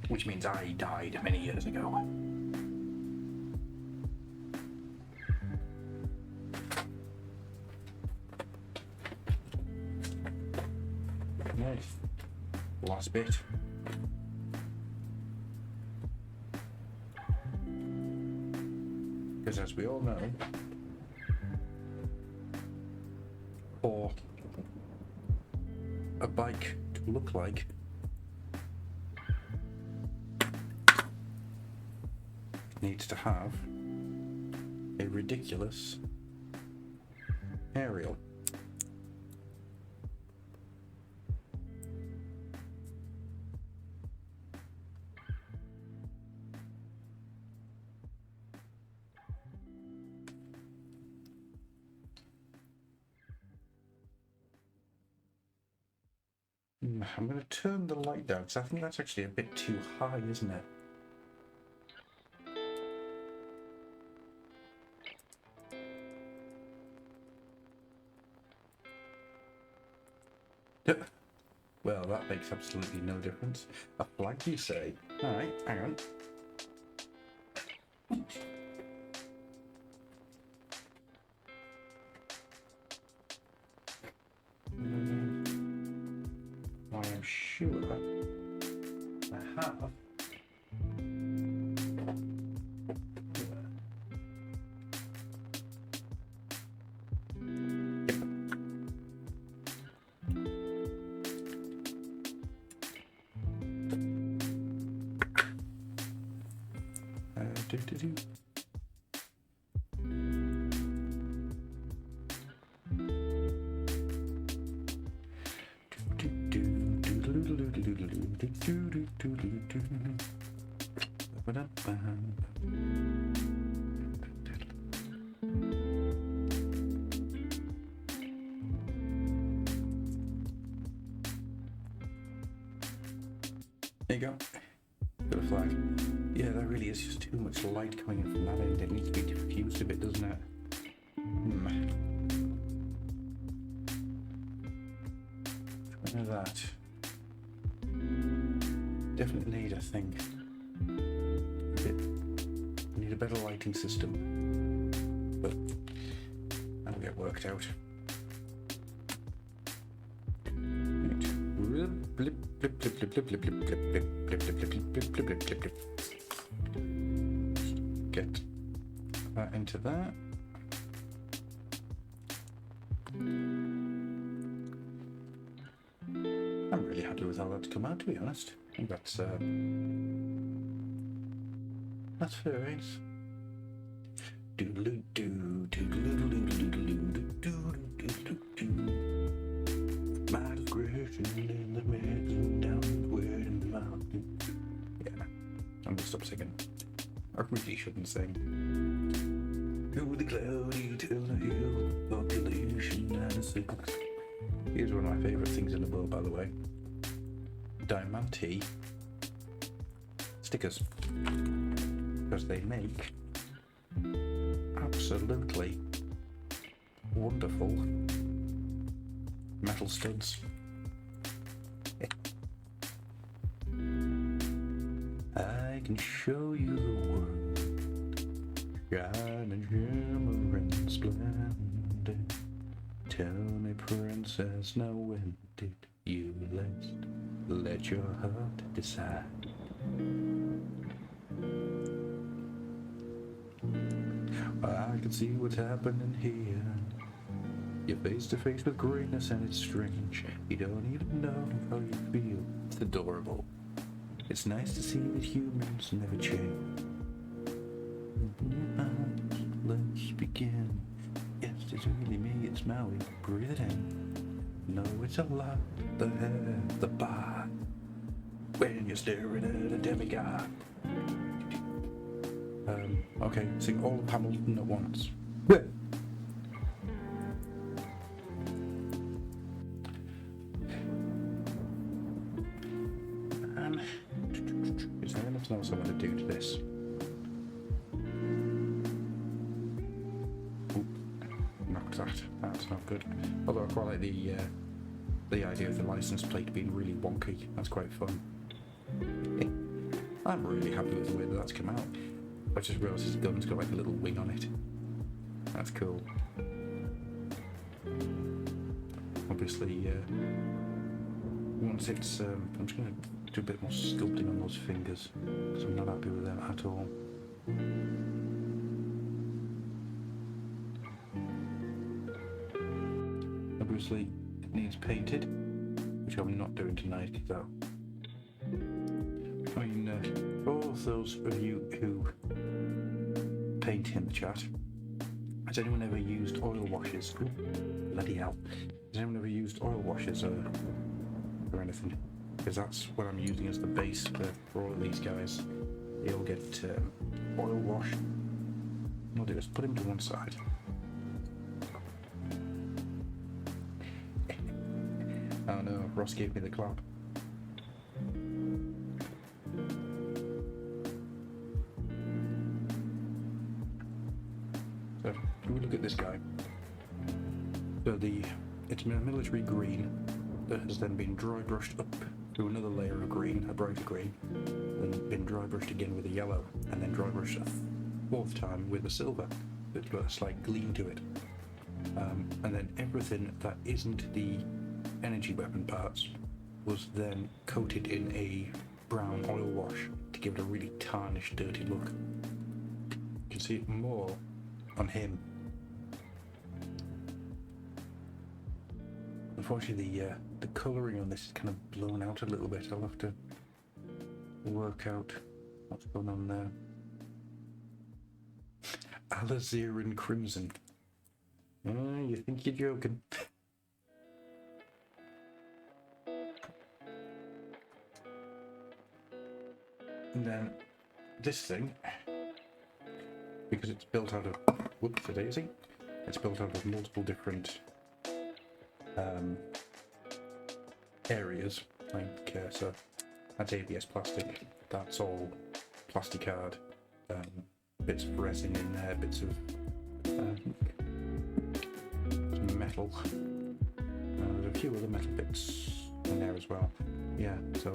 A: Which means I died many years ago. Nice. Last bit. Because as we all know, for a bike to look like, it needs to have a ridiculous aerial. I'm going to turn the light down because I think that's actually a bit too high, isn't it? Well, that makes absolutely no difference. A flag, you say? Alright, hang on. I am sure I have. Do. There you go. Got a flag. Yeah, that really is just too much light coming in from that end. It needs to be diffused a bit, doesn't it? Try that. Definitely need, I think, need a better lighting system, but that'll get worked out. Get that into that. I'm really happy with how that's come out, to be honest. I think that's fair, right? Migration in the mountain, downward in the mountain. Yeah, I'm gonna stop singing. I really shouldn't sing. To the cloudy eternal hill, population 96. Here's one of my favourite things in the world, by the way. Diamante stickers. Because they make absolutely wonderful metal studs. I can show you the world, shining, shimmering, splendid. Tell me, princess, now when did you last let your heart decide? I can see what's happening here. You're face to face with greatness and it's strange. You don't even know how you feel. It's adorable. It's nice to see that humans never change. Let's begin. Yes, it's really me, it's Maui. Breathe it in. No, it's a lot. The head, the bar. When you're staring at a demigod. Okay, sing all of Hamilton at once. Is there anything else I want to do to this? Oop, knocked that. That's not good. Although I quite like the idea of the license plate being really wonky. That's quite fun. I'm really happy with the way that that's come out. I just realised his gun's got like a little wing on it. That's cool. Obviously, once it's, I'm just going to do a bit more sculpting on those fingers because I'm not happy with them at all. obviously it needs painted, which I'm not doing tonight, though. I mean, for those of you who paint in the chat, has anyone ever used oil washes? Ooh, bloody hell. Has anyone ever used oil washes or anything? Because that's what I'm using as the base for all of these guys. They'll get oil wash. What I'll do is put him to one side. Oh no, Ross gave me the clap. So, if we look at this guy. So it's a military green that has then been dry brushed up through another layer of green, a brighter green, then been dry brushed again with a yellow, and then dry brushed a fourth time with a silver. It's got a slight gleam to it. And then everything that isn't the energy weapon parts was then coated in a brown oil wash to give it a really tarnished, dirty look. You can see it more on him. Unfortunately, the colouring on this is kind of blown out a little bit. I'll have to work out what's going on there. Alizarin Crimson. You think you're joking? And then this thing, because it's built out of whoopsie-daisy, it's built out of multiple different areas. Like so, that's ABS plastic. That's all plasticard. Bits of resin in there, bits of some metal. There's a few other metal bits in there as well. Yeah, so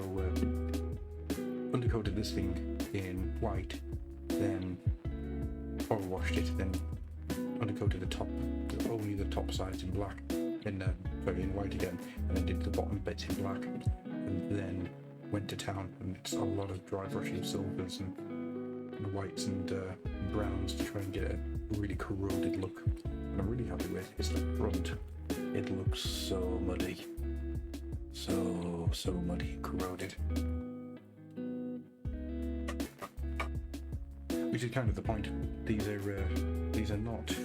A: undercoated this thing in white, then oil washed it, then undercoated the top, only the top sides in black, in white again, and then did the bottom bits in black, and then went to town. And it's a lot of dry brushing of silvers and whites and browns to try and get a really corroded look. What I'm really happy with is the front. It looks so muddy, so muddy, corroded. Which is kind of the point. These are not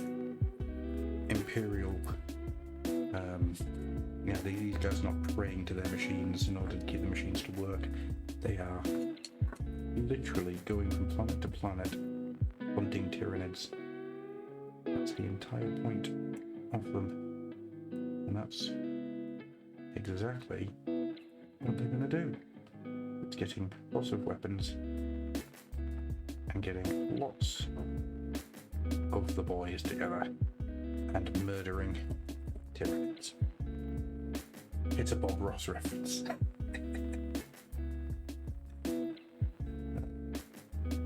A: imperial. These guys are not praying to their machines in order to keep the machines to work. They are literally going from planet to planet, hunting Tyranids. That's the entire point of them, and that's exactly what they're going to do. It's getting lots of weapons and getting lots of the boys together and murdering Tyranids. It's a Bob Ross reference.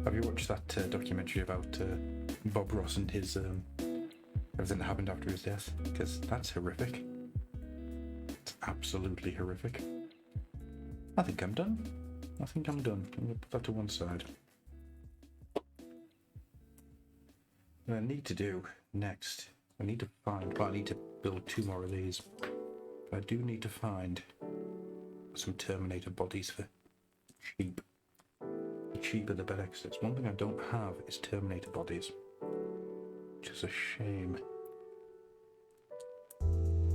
A: Have you watched that documentary about Bob Ross and his everything that happened after his death? Because that's horrific. It's absolutely horrific. I think I'm done. I'm going to put that to one side. What I need to do next, I need to build 2 more of these. But I do need to find some Terminator bodies for cheap. The cheaper the better, because it's one thing I don't have is Terminator bodies, which is a shame.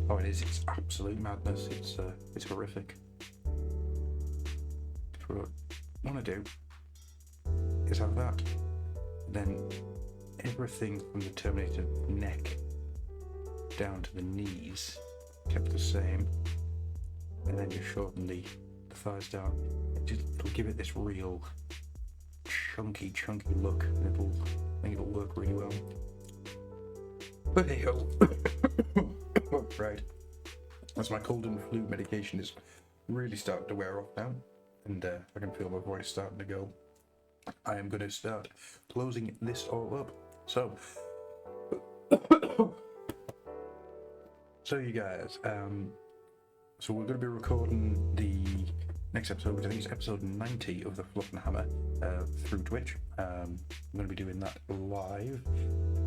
A: Oh, it is. It's absolute madness. It's horrific. What I want to do is have that. Then everything from the Terminator neck down to the knees kept the same, and then just shorten the thighs down. It'll give it this real chunky look. I think it'll work really well. But hey ho. Right. As my cold and flu medication is really starting to wear off now, and I can feel my voice starting to go, I am going to start closing this all up. So you guys, so we're going to be recording the next episode, which I think is episode 90 of the Fluff and Hammer, through Twitch. I'm going to be doing that live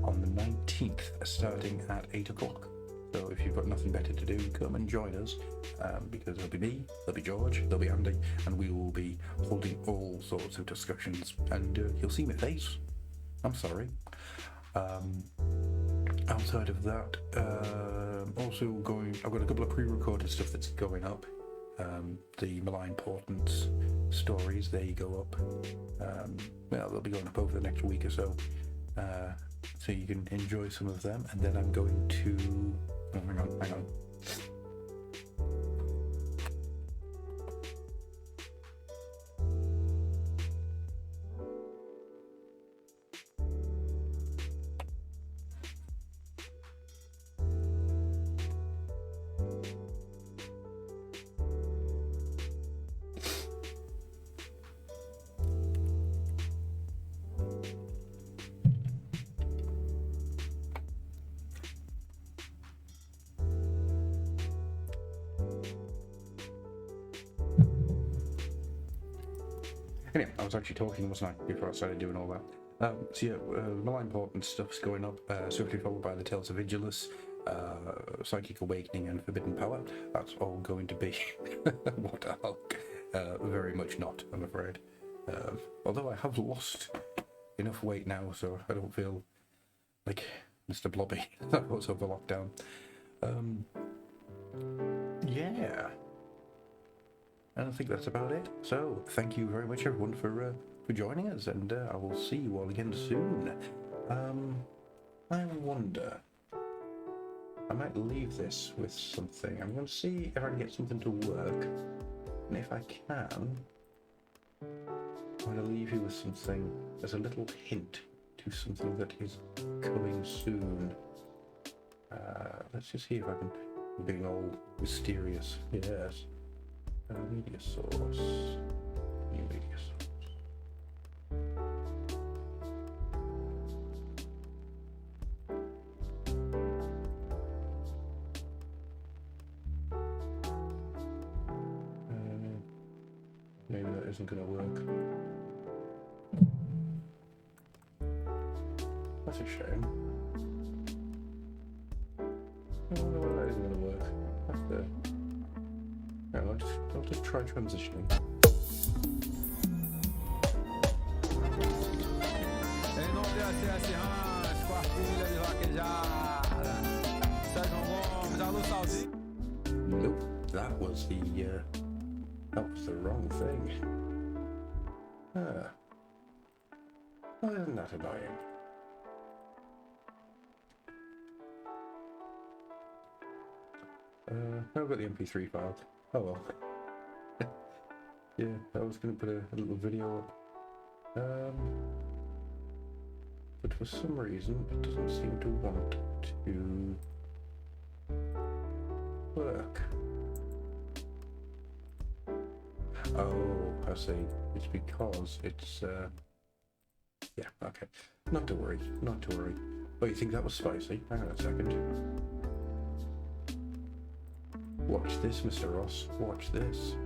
A: on the 19th, starting at 8 o'clock. So if you've got nothing better to do, come and join us, because there'll be me, there'll be George, there'll be Andy, and we will be holding all sorts of discussions, and you'll see my face. I'm sorry. Outside of that, also I've got a couple of pre-recorded stuff that's going up. The Malign Portents stories, they go up. Well, they'll be going up over the next week or so. So you can enjoy some of them, and then I'm going to... Oh, hang on. Anyway, I was actually talking, wasn't I, before I started doing all that. So yeah, Malign Portent stuff's going up, swiftly followed by the Tales of Vigilus, Psychic Awakening and Forbidden Power. That's all going to be what a hulk. Very much not, I'm afraid. Although I have lost enough weight now, so I don't feel like Mr. Blobby that was over lockdown. Yeah. And I think that's about it. So, thank you very much, everyone, for joining us, and I will see you all again soon. I wonder... I might leave this with something. I'm going to see if I can get something to work. And if I can, I'm going to leave you with something as a little hint to something that is coming soon. Let's just see if I can... being all mysterious. Yes. Media source. New media source. Maybe that isn't going to work. That's a shame. No, that isn't going to work. That's the... No, I'll just try transitioning.
D: Em nome da CS Ranch, quartilha de vaquejada. Sérgio Gomes, alô Salzinho.
A: Nope, that was the wrong thing. Well, isn't that annoying? I've got the MP3 file. Oh well. Yeah, I was going to put a little video up. But for some reason it doesn't seem to want to work. Oh, I see. It's because it's yeah, okay. Not to worry, not to worry. Oh, you think that was spicy? Hang on a second. Watch this, Mr. Ross. Watch this.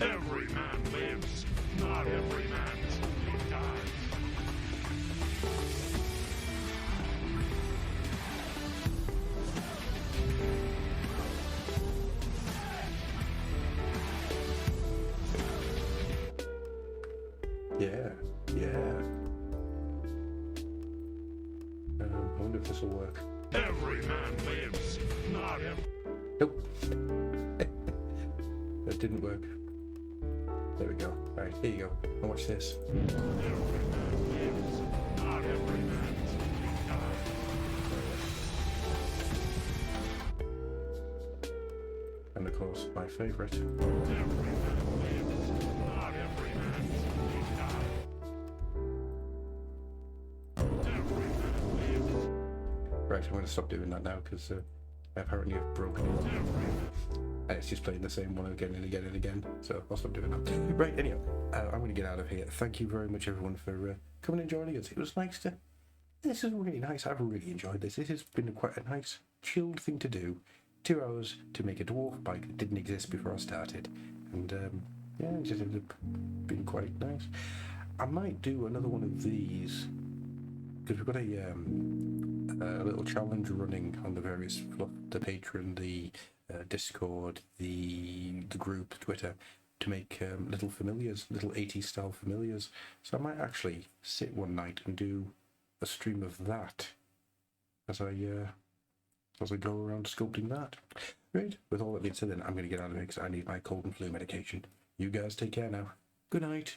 B: Every man lives, not every man dies.
A: Yeah, yeah. I wonder if this will work.
B: Every man lives, not every...
A: Nope. That didn't work. There we go. Alright, here you go. Now watch this.
B: Every man lives, not every man dies.
A: And of course, my favourite.
B: Every man lives, not every man dies. Every man lives.
A: Right, I'm going to stop doing that now because apparently I've broken it. And it's just playing the same one again and again and again. So I'll stop doing that. Right, anyhow, I'm going to get out of here. Thank you very much, everyone, for coming and joining us. It was nice to... This is really nice. I've really enjoyed this. This has been quite a nice, chilled thing to do. 2 hours to make a dwarf bike that didn't exist before I started. And, yeah, it just ended up being quite nice. I might do another one of these. Because we've got a a little challenge running on the various the Patreon, the Discord, the group, Twitter, to make little familiars, little 80s style familiars. So I might actually sit one night and do a stream of that as I go around sculpting that. Right, with all that being said, then I'm going to get out of here because I need my cold and flu medication. You guys take care now. Good night.